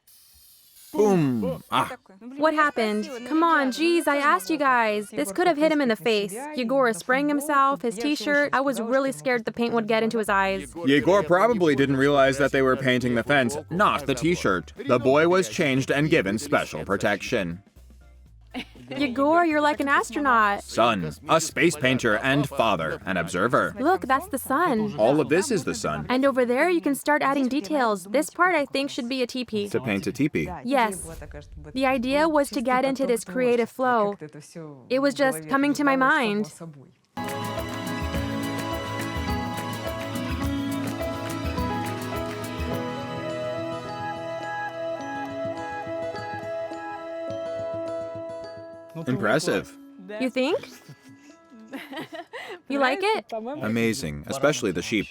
A: Boom! Ah.
B: What happened? Come on, geez, I asked you guys. This could have hit him in the face. Yegor is spraying himself, his t-shirt. I was really scared the paint would get into his eyes.
A: Yegor probably didn't realize that they were painting the fence, not the t-shirt. The boy was changed and given special protection.
B: Yegor, you're like an astronaut.
A: Son, a space painter, and father, an observer.
B: Look, that's the sun.
A: All of this is the sun.
B: And over there, you can start adding details. This part, I think, should be a teepee.
A: To paint a tipi.
B: Yes. The idea was to get into this creative flow. It was just coming to my mind.
A: Impressive.
B: You think? You like it?
A: Amazing, especially the sheep.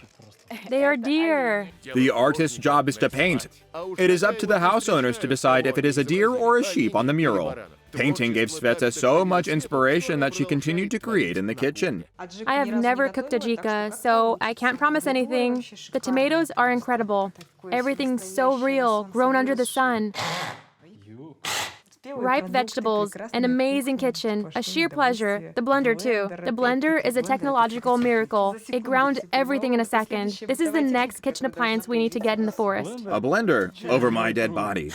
B: They are deer.
A: The artist's job is to paint. It is up to the house owners to decide if it is a deer or a sheep on the mural. Painting gave Sveta so much inspiration that she continued to create in the kitchen.
B: I have never cooked ajika, so I can't promise anything. The tomatoes are incredible. Everything's so real, grown under the sun. Ripe vegetables, an amazing kitchen, a sheer pleasure. The blender, too. The blender is a technological miracle. It ground everything in a second. This is the next kitchen appliance we need to get in the forest.
A: A blender over my dead body.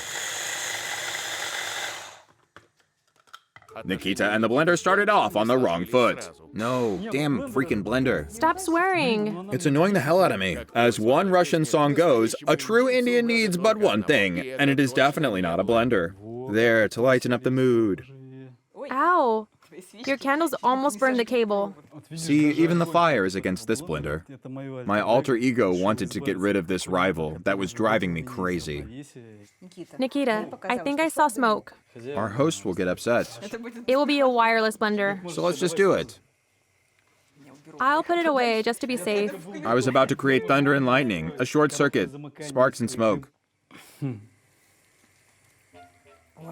A: Nikita and the blender started off on the wrong foot. No, damn freaking blender.
B: Stop swearing.
A: It's annoying the hell out of me. As one Russian song goes, a true Indian needs but one thing, and it is definitely not a blender. There, to lighten up the mood.
B: Ow. Your candles almost burned the cable.
A: See, even the fire is against this blender. My alter ego wanted to get rid of this rival that was driving me crazy.
B: Nikita, I think I saw smoke.
A: Our host will get upset.
B: It will be a wireless blender.
A: So let's just do it.
B: I'll put it away just to be safe.
A: I was about to create thunder and lightning, a short circuit, sparks and smoke.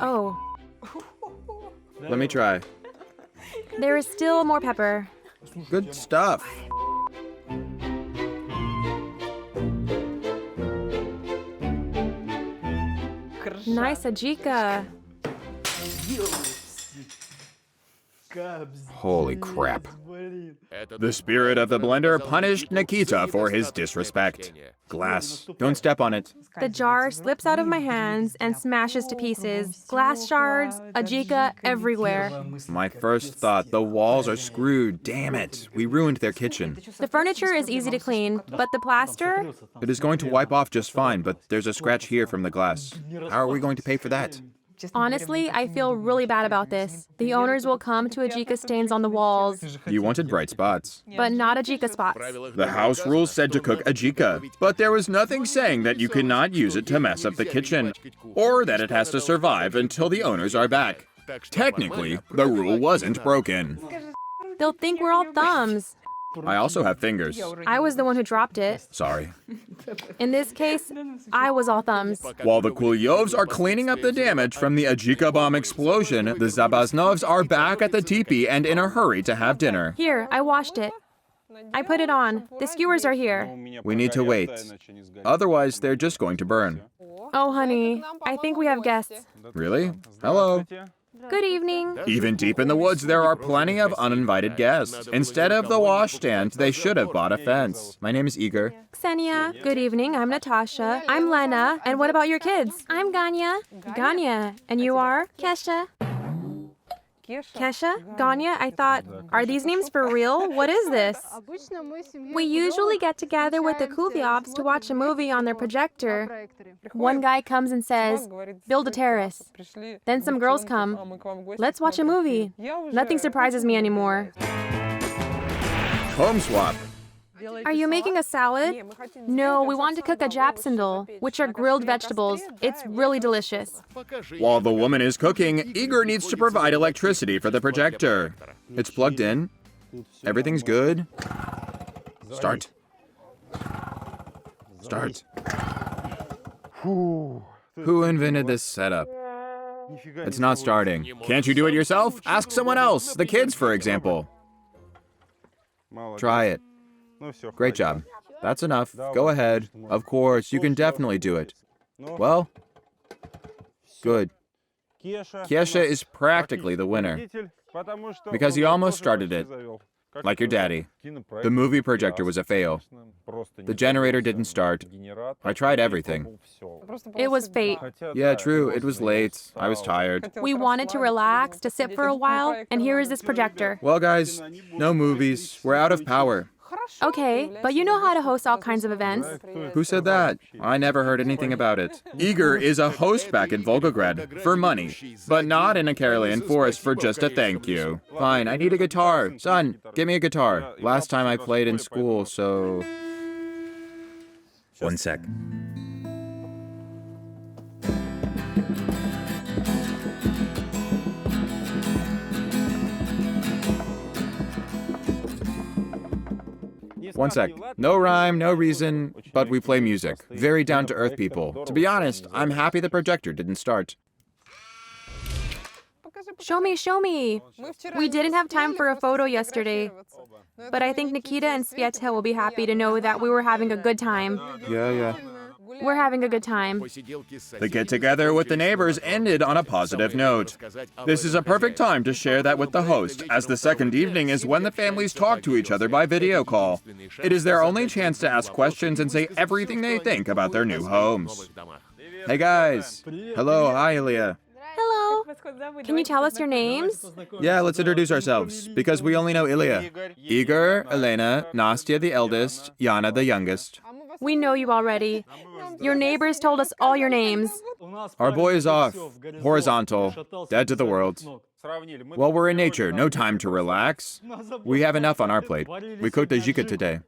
B: Oh,
A: Let me try.
B: there is still more pepper.
A: Good stuff.
B: Nice ajika.
A: Holy crap. The spirit of the blender punished Nikita for his disrespect. Glass. Don't step on it.
B: The jar slips out of my hands and smashes to pieces. Glass shards, ajika everywhere.
A: My first thought, the walls are screwed. Damn it. We ruined their kitchen.
B: The furniture is easy to clean, but the plaster?
A: It is going to wipe off just fine, but there's a scratch here from the glass. How are we going to pay for that?
B: Honestly, I feel really bad about this. The owners will come to ajika stains on the walls,
A: You wanted bright spots.
B: but not ajika spots.
A: The house rules said to cook ajika, but there was nothing saying that you could not use it to mess up the kitchen, or that it has to survive until the owners are back. Technically, the rule wasn't broken.
B: They'll think we're all thumbs.
A: I also have fingers.
B: I was the one who dropped it.
A: Sorry.
B: In this case, I was all thumbs.
A: While the Kulevs are cleaning up the damage from the Ajika bomb explosion, the Zabaznovs are back at the teepee and in a hurry to have dinner.
B: Here, I washed it. I put it on. The skewers are here.
A: We need to wait. Otherwise, they're just going to burn.
B: Oh, honey, I think we have guests.
A: Really? Hello.
B: Good evening.
A: Even deep in the woods, there are plenty of uninvited guests. Instead of the washstand, they should have bought a fence. My name is Igor.
B: Ksenia. Good evening. I'm Natasha. I'm Lena. And what about your kids? I'm Ganya. Ganya. And you are? Kesha. Kesha? Ganya? I thought, are these names for real? What is this? We usually get together with the Kulevs to watch a movie on their projector. One guy comes and says, build a terrace. Then some girls come. Let's watch a movie. Nothing surprises me anymore.
A: Home swap.
B: Are you making a salad? No, we want to cook a japsandal, which are grilled vegetables. It's really delicious.
A: While the woman is cooking, Igor needs to provide electricity for the projector. It's plugged in. Everything's good. Start. Start. Who invented this setup? It's not starting. Can't you do it yourself? Ask someone else. The kids, for example. Try it. Great job. That's enough. Go ahead. Of course, you can definitely do it. Well, good. Kiesha is practically the winner because he almost started it, like your daddy. The movie projector was a fail. The generator didn't start. I tried everything.
B: It was fate.
A: Yeah, true. It was late. I was tired.
B: We wanted to relax, to sit for a while, and here is this projector.
A: Well, guys, no movies. We're out of power.
B: Okay, but you know how to host all kinds of events.
A: Who said that? I never heard anything about it. Igor is a host back in Volgograd for money, but not in a Karelian forest for just a thank you. Fine, I need a guitar. Son, give me a guitar. Last time I played in school, so... One sec. One sec. No rhyme, no reason, but we play music. Very down-to-earth people. To be honest, I'm happy the projector didn't start.
B: Show me, show me. We didn't have time for a photo yesterday, but I think Nikita and Svieta will be happy to know that we were having a good time.
A: Yeah.
B: We're having a good time.
A: The get-together with the neighbors ended on a positive note. This is a perfect time to share that with the host, as the second evening is when the families talk to each other by video call. It is their only chance to ask questions and say everything they think about their new homes. Hey guys. Hello, hi Ilya.
B: Hello. Can you tell us your names?
A: Yeah, let's introduce ourselves, because we only know Ilya. Igor, Elena, Nastya the eldest, Yana the youngest.
B: We know you already. Your neighbors told us all your names.
A: Our boy is off. Horizontal. Dead to the world. Well, we're in nature. No time to relax. We have enough on our plate. We cooked a zhika today.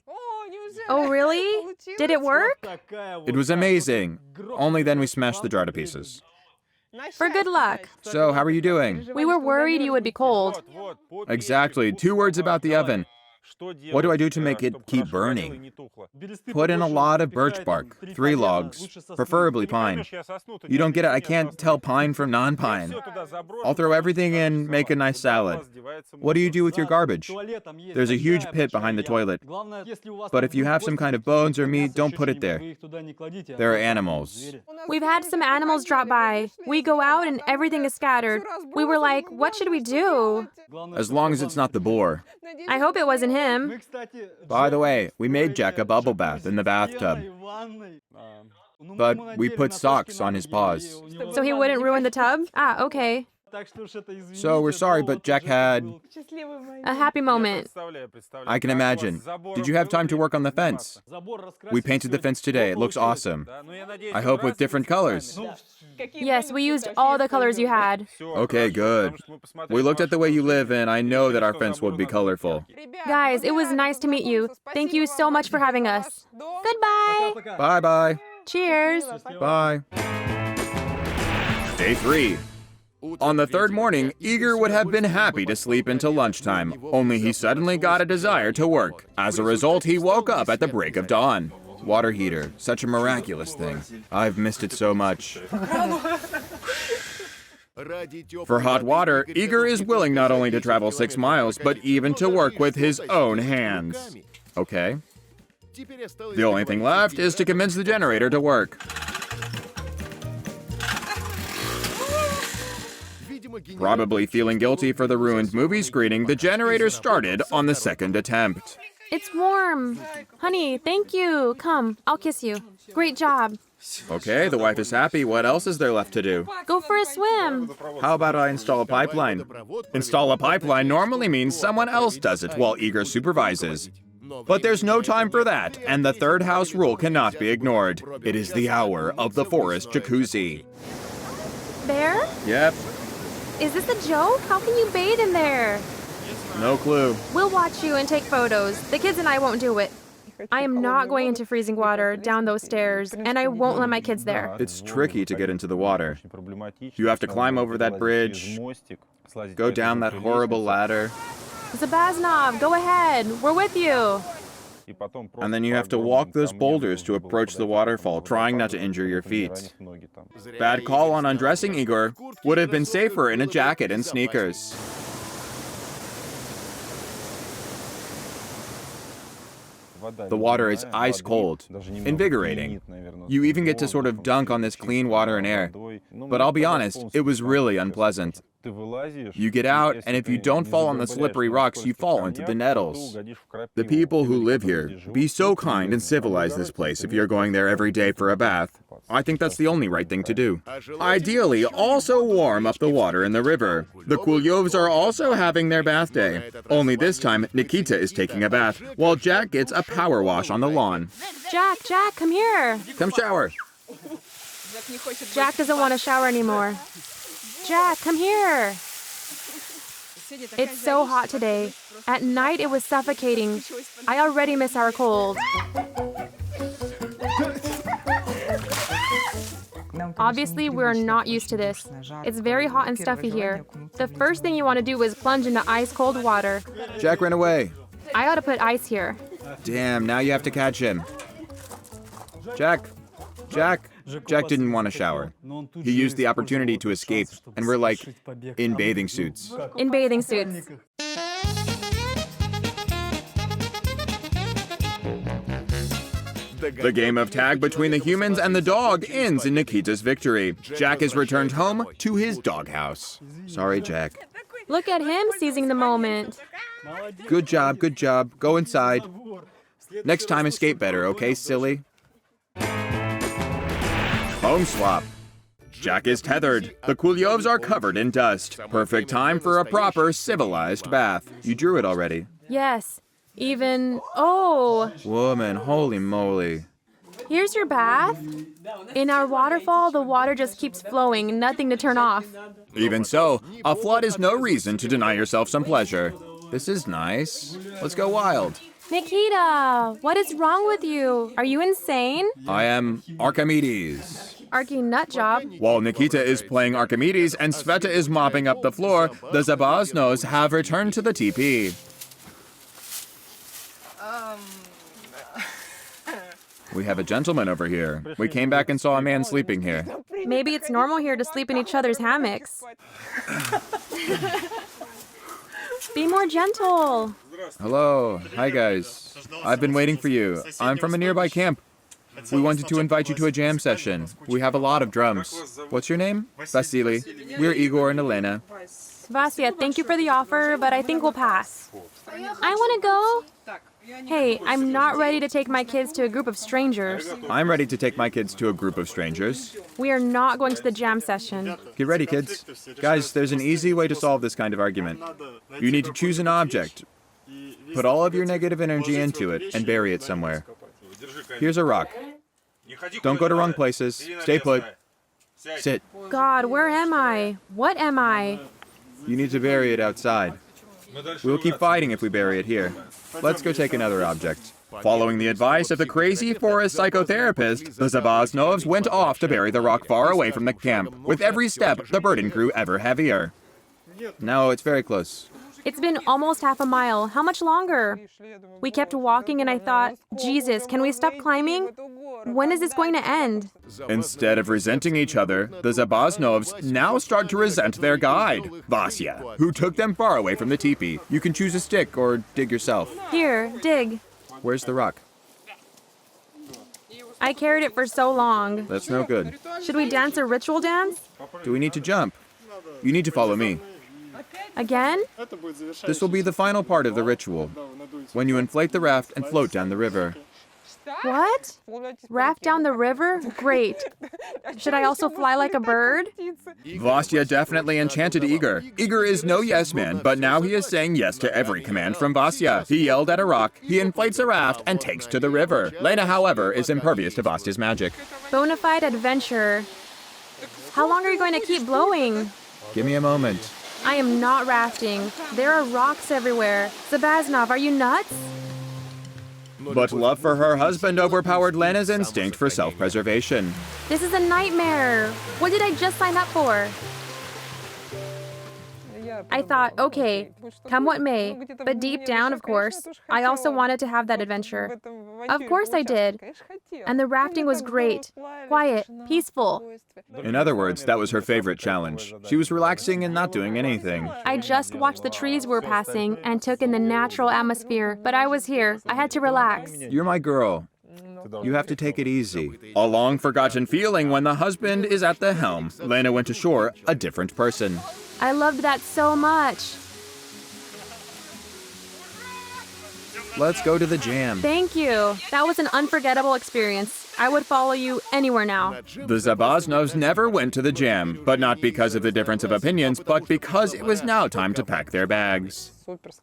B: Oh, really? Did it work?
A: It was amazing. Only then we smashed the jar to pieces.
B: For good luck.
A: So, how are you doing?
B: We were worried you would be cold.
A: Exactly. 2 words about the oven. What do I do to make it keep burning? Put in a lot of birch bark, 3 logs, preferably pine. You don't get it, I can't tell pine from non-pine. I'll throw everything in, make a nice salad. What do you do with your garbage? There's a huge pit behind the toilet. But if you have some kind of bones or meat, don't put it there. There are animals.
B: We've had some animals drop by. We go out and everything is scattered. We were like, what should we do?
A: As long as it's not the boar.
B: I hope it wasn't him.
A: By the way, we made Jack a bubble bath in the bathtub. But we put socks on his paws.
B: So he wouldn't ruin the tub? Ah, okay.
A: So we're sorry, but Jack had...
B: A happy moment.
A: I can imagine. Did you have time to work on the fence? We painted the fence today. It looks awesome. I hope with different colors.
B: Yes, we used all the colors you had.
A: Okay, good. We looked at the way you live, and I know that our fence would be colorful.
B: Guys, it was nice to meet you. Thank you so much for having us. Goodbye.
A: Bye-bye.
B: Cheers.
A: Bye. Day 3. On the 3rd morning, Igor would have been happy to sleep until lunchtime, only he suddenly got a desire to work. As a result, he woke up at the break of dawn. Water heater, such a miraculous thing. I've missed it so much. For hot water, Igor is willing not only to travel 6 miles, but even to work with his own hands. Okay. The only thing left is to convince the generator to work. Probably feeling guilty for the ruined movie screening, the generator started on the 2nd attempt.
B: It's warm. Honey, thank you. Come, I'll kiss you. Great job.
A: Okay, the wife is happy. What else is there left to do?
B: Go for a swim.
A: How about I install a pipeline? Install a pipeline normally means someone else does it while Igor supervises. But there's no time for that, and the 3rd house rule cannot be ignored. It is the hour of the forest jacuzzi.
B: Bear?
A: Yep.
B: Is this a joke? How can you bathe in there?
A: No clue.
B: We'll watch you and take photos. The kids and I won't do it. I am not going into freezing water down those stairs, and I won't let my kids there.
A: It's tricky to get into the water. You have to climb over that bridge, go down that horrible ladder.
B: Zabaznov, go ahead. We're with you.
A: And then you have to walk those boulders to approach the waterfall, trying not to injure your feet. Bad call on undressing, Igor. Would have been safer in a jacket and sneakers. The water is ice cold, invigorating. You even get to sort of dunk on this clean water and air. But I'll be honest, it was really unpleasant. You get out, and if you don't fall on the slippery rocks, you fall into the nettles. The people who live here, be so kind and civilize this place if you're going there every day for a bath. I think that's the only right thing to do. Ideally, also warm up the water in the river. The Kulevs are also having their bath day. Only this time, Nikita is taking a bath, while Jack gets a power wash on the lawn.
B: Jack, come here.
A: Come shower.
B: Jack doesn't want to shower anymore. Jack, come here. It's so hot today. At night, it was suffocating. I already miss our cold. Obviously, we're not used to this. It's very hot and stuffy here. The first thing you want to do is plunge into ice-cold water.
A: Jack ran away.
B: I ought to put ice here.
A: Damn, now you have to catch him. Jack didn't want to shower. He used the opportunity to escape, and we're like, in bathing suits.
B: In bathing suits.
A: The game of tag between the humans and the dog ends in Nikita's victory. Jack is returned home to his doghouse. Sorry, Jack.
B: Look at him seizing the moment.
A: Good job. Go inside. Next time, escape better, okay, silly? Home swap. Jack is tethered. The Kulevs are covered in dust. Perfect time for a proper, civilized bath. You drew it already.
B: Yes. Oh.
A: Woman, holy moly.
B: Here's your bath. In our waterfall, the water just keeps flowing, nothing to turn off.
A: Even so, a flood is no reason to deny yourself some pleasure. This is nice. Let's go wild.
B: Nikita, what is wrong with you? Are you insane?
A: I am Archimedes.
B: Arky nut job.
A: While Nikita is playing Archimedes and Sveta is mopping up the floor, the Zabaznovs have returned to the tipi. We have a gentleman over here. We came back and saw a man sleeping here.
B: Maybe it's normal here to sleep in each other's hammocks. Be more gentle.
A: Hello. Hi, guys. I've been waiting for you. I'm from a nearby camp. We wanted to invite you to a jam session. We have a lot of drums. What's your name? Vasily. We're Igor and Elena.
B: Vasya, thank you for the offer, but I think we'll pass. I want to go. Hey, I'm not ready to take my kids to a group of strangers.
A: I'm ready to take my kids to a group of strangers.
B: We are not going to the jam session.
A: Get ready, kids. Guys, there's an easy way to solve this kind of argument. You need to choose an object. Put all of your negative energy into it and bury it somewhere. Here's a rock. Don't go to wrong places. Stay put. Sit.
B: God, where am I? What am I?
A: You need to bury it outside. We'll keep fighting if we bury it here. Let's go take another object. Following the advice of the crazy forest psychotherapist, the Zabaznovs went off to bury the rock far away from the camp. With every step, the burden grew ever heavier. No, it's very close.
B: It's been almost half a mile. How much longer? We kept walking and I thought, Jesus, can we stop climbing? When is this going to end?
A: Instead of resenting each other, the Zabaznovs now start to resent their guide, Vasya, who took them far away from the teepee. You can choose a stick or dig yourself.
B: Here, dig.
A: Where's the rock?
B: I carried it for so long.
A: That's no good.
B: Should we dance a ritual dance?
A: Do we need to jump? You need to follow me.
B: Again?
A: This will be the final part of the ritual, when you inflate the raft and float down the river.
B: What? Raft down the river? Great. Should I also fly like a bird?
A: Vasya definitely enchanted Igor. Igor is no yes man, but now he is saying yes to every command from Vasya. He yelled at a rock, he inflates a raft, and takes to the river. Lena, however, is impervious to Vasya's magic.
B: Bonafide adventure. How long are you going to keep blowing?
A: Give me a moment.
B: I am not rafting. There are rocks everywhere. Zabaznov, are you nuts?
A: But love for her husband overpowered Lena's instinct for self-preservation.
B: This is a nightmare. What did I just sign up for? I thought, okay, come what may, but deep down, of course, I also wanted to have that adventure. Of course I did. And the rafting was great, quiet, peaceful.
A: In other words, that was her favorite challenge. She was relaxing and not doing anything.
B: I just watched the trees we were passing and took in the natural atmosphere, but I was here. I had to relax.
A: You're my girl. You have to take it easy. A long-forgotten feeling when the husband is at the helm. Lena went ashore a different person.
B: I loved that so much.
A: Let's go to the jam.
B: Thank you. That was an unforgettable experience. I would follow you anywhere now.
A: The Zabaznovs never went to the jam, but not because of the difference of opinions, but because it was now time to pack their bags.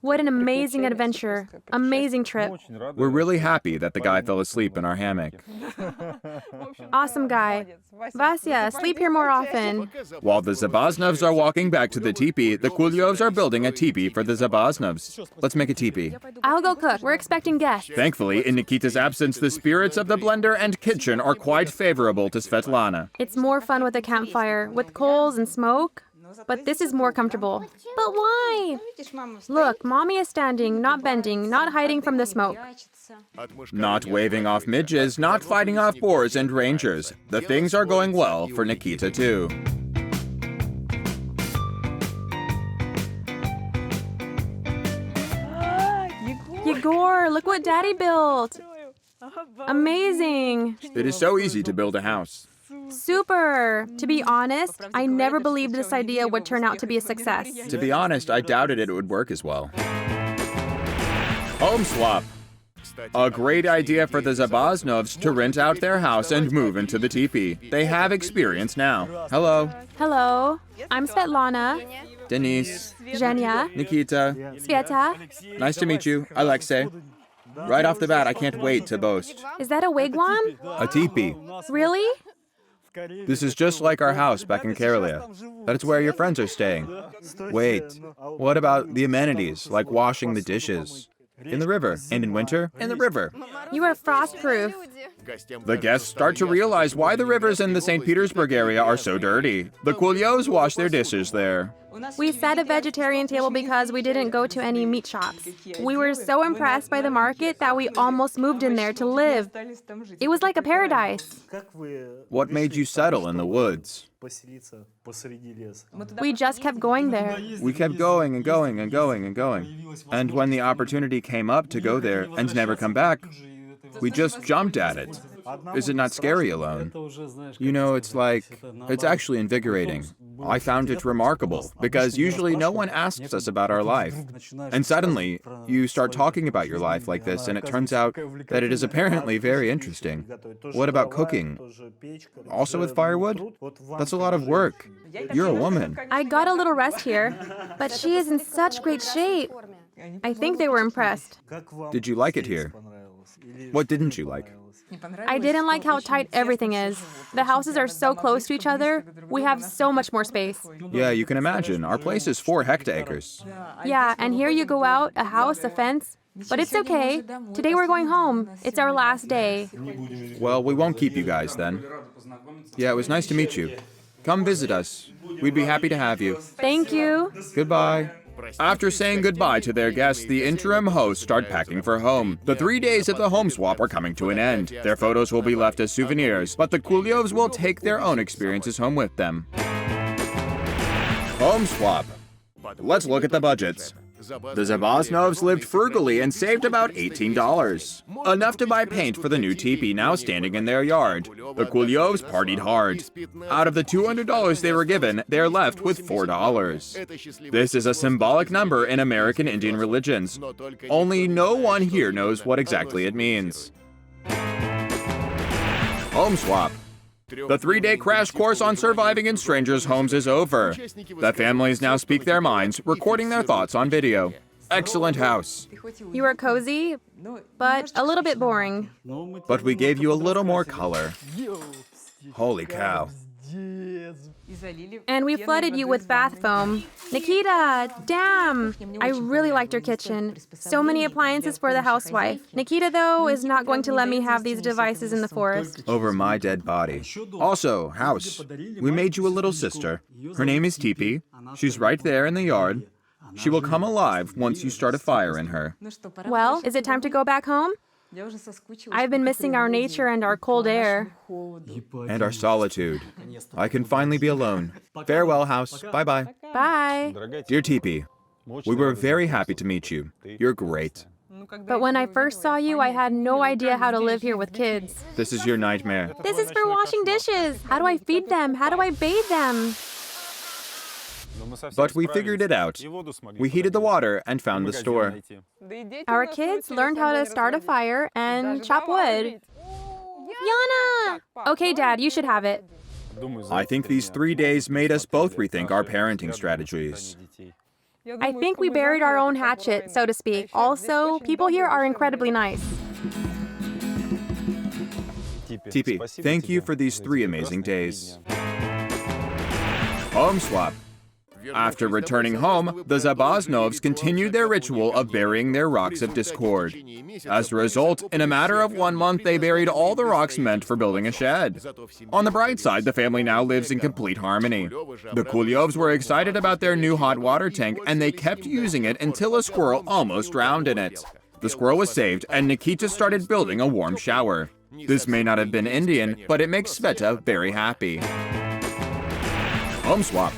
B: What an amazing adventure. Amazing trip.
A: We're really happy that the guy fell asleep in our hammock.
B: Awesome guy. Vasya, sleep here more often.
A: While the Zabaznovs are walking back to the teepee, the Kulevs are building a teepee for the Zabaznovs. Let's make a teepee.
B: I'll go cook. We're expecting guests.
A: Thankfully, in Nikita's absence, the spirits of the blender and kitchen are quite favorable to Svetlana.
B: It's more fun with a campfire, with coals and smoke. But this is more comfortable. But why? Look, mommy is standing, not bending, not hiding from the smoke.
A: Not waving off midges, not fighting off boars and rangers. The things are going well for Nikita too.
B: Yegor, look what Daddy built. Amazing.
A: It is so easy to build a house.
B: Super. To be honest, I never believed this idea would turn out to be a success.
A: To be honest, I doubted it would work as well. Home swap. A great idea for the Zabaznovs to rent out their house and move into the teepee. They have experience now. Hello.
B: Hello. I'm Svetlana.
A: Denise.
B: Zhenya.
A: Nikita.
B: Sveta.
A: Nice to meet you. Alexei. Right off the bat, I can't wait to boast.
B: Is that a wigwam?
A: A teepee.
B: Really?
A: This is just like our house back in Karelia. That's where your friends are staying. Wait, what about the amenities, like washing the dishes? In the river. And in winter, in the river.
B: You are frost-proof.
A: The guests start to realize why the rivers in the St. Petersburg area are so dirty. The Kulevs wash their dishes there.
B: We set a vegetarian table because we didn't go to any meat shops. We were so impressed by the market that we almost moved in there to live. It was like a paradise.
A: What made you settle in the woods?
B: We just kept going there.
A: We kept going and going and going and going. And when the opportunity came up to go there and never come back, we just jumped at it. Is it not scary alone? You know, it's actually invigorating. I found it remarkable, because usually no one asks us about our life. And suddenly, you start talking about your life like this, and it turns out that it is apparently very interesting. What about cooking? Also with firewood? That's a lot of work. You're a woman.
B: I got a little rest here, but she is in such great shape. I think they were impressed.
A: Did you like it here? What didn't you like?
B: I didn't like how tight everything is. The houses are so close to each other. We have so much more space.
A: Yeah, you can imagine. Our place is 4 hectares.
B: Yeah, and here you go out, a house, a fence. But it's okay. Today we're going home. It's our last day.
A: Well, we won't keep you guys then. Yeah, it was nice to meet you. Come visit us. We'd be happy to have you.
B: Thank you.
A: Goodbye. After saying goodbye to their guests, the interim hosts start packing for home. The 3 days of the home swap are coming to an end. Their photos will be left as souvenirs, but the Kulevs will take their own experiences home with them. Home swap. Let's look at the budgets. The Zabaznovs lived frugally and saved about $18. Enough to buy paint for the new teepee now standing in their yard. The Kulevs partied hard. Out of the $200 they were given, they're left with $4. This is a symbolic number in American Indian religions. Only no one here knows what exactly it means. Home swap. The 3-day crash course on surviving in strangers' homes is over. The families now speak their minds, recording their thoughts on video. Excellent house.
B: You are cozy, but a little bit boring.
A: But we gave you a little more color. Holy cow.
B: And we flooded you with bath foam. Nikita, damn! I really liked your kitchen. So many appliances for the housewife. Nikita, though, is not going to let me have these devices in the forest.
A: Over my dead body. Also, house. We made you a little sister. Her name is Tipi. She's right there in the yard. She will come alive once you start a fire in her.
B: Well, is it time to go back home? I've been missing our nature and our cold air.
A: And our solitude. I can finally be alone. Farewell, house. Bye-bye.
B: Bye.
A: Dear Tipi, we were very happy to meet you. You're great.
B: But when I first saw you, I had no idea how to live here with kids.
A: This is your nightmare.
B: This is for washing dishes. How do I feed them? How do I bathe them?
A: But we figured it out. We heated the water and found the store.
B: Our kids learned how to start a fire and chop wood. Yana! Okay, Dad, you should have it.
A: I think these 3 days made us both rethink our parenting strategies.
B: I think we buried our own hatchet, so to speak. Also, people here are incredibly nice.
A: Tipi, thank you for these 3 amazing days. Home swap. After returning home, the Zabaznovs continued their ritual of burying their rocks of discord. As a result, in a matter of 1 month, they buried all the rocks meant for building a shed. On the bright side, the family now lives in complete harmony. The Kulevs were excited about their new hot water tank, and they kept using it until a squirrel almost drowned in it. The squirrel was saved, and Nikita started building a warm shower. This may not have been Indian, but it makes Sveta very happy. Home swap.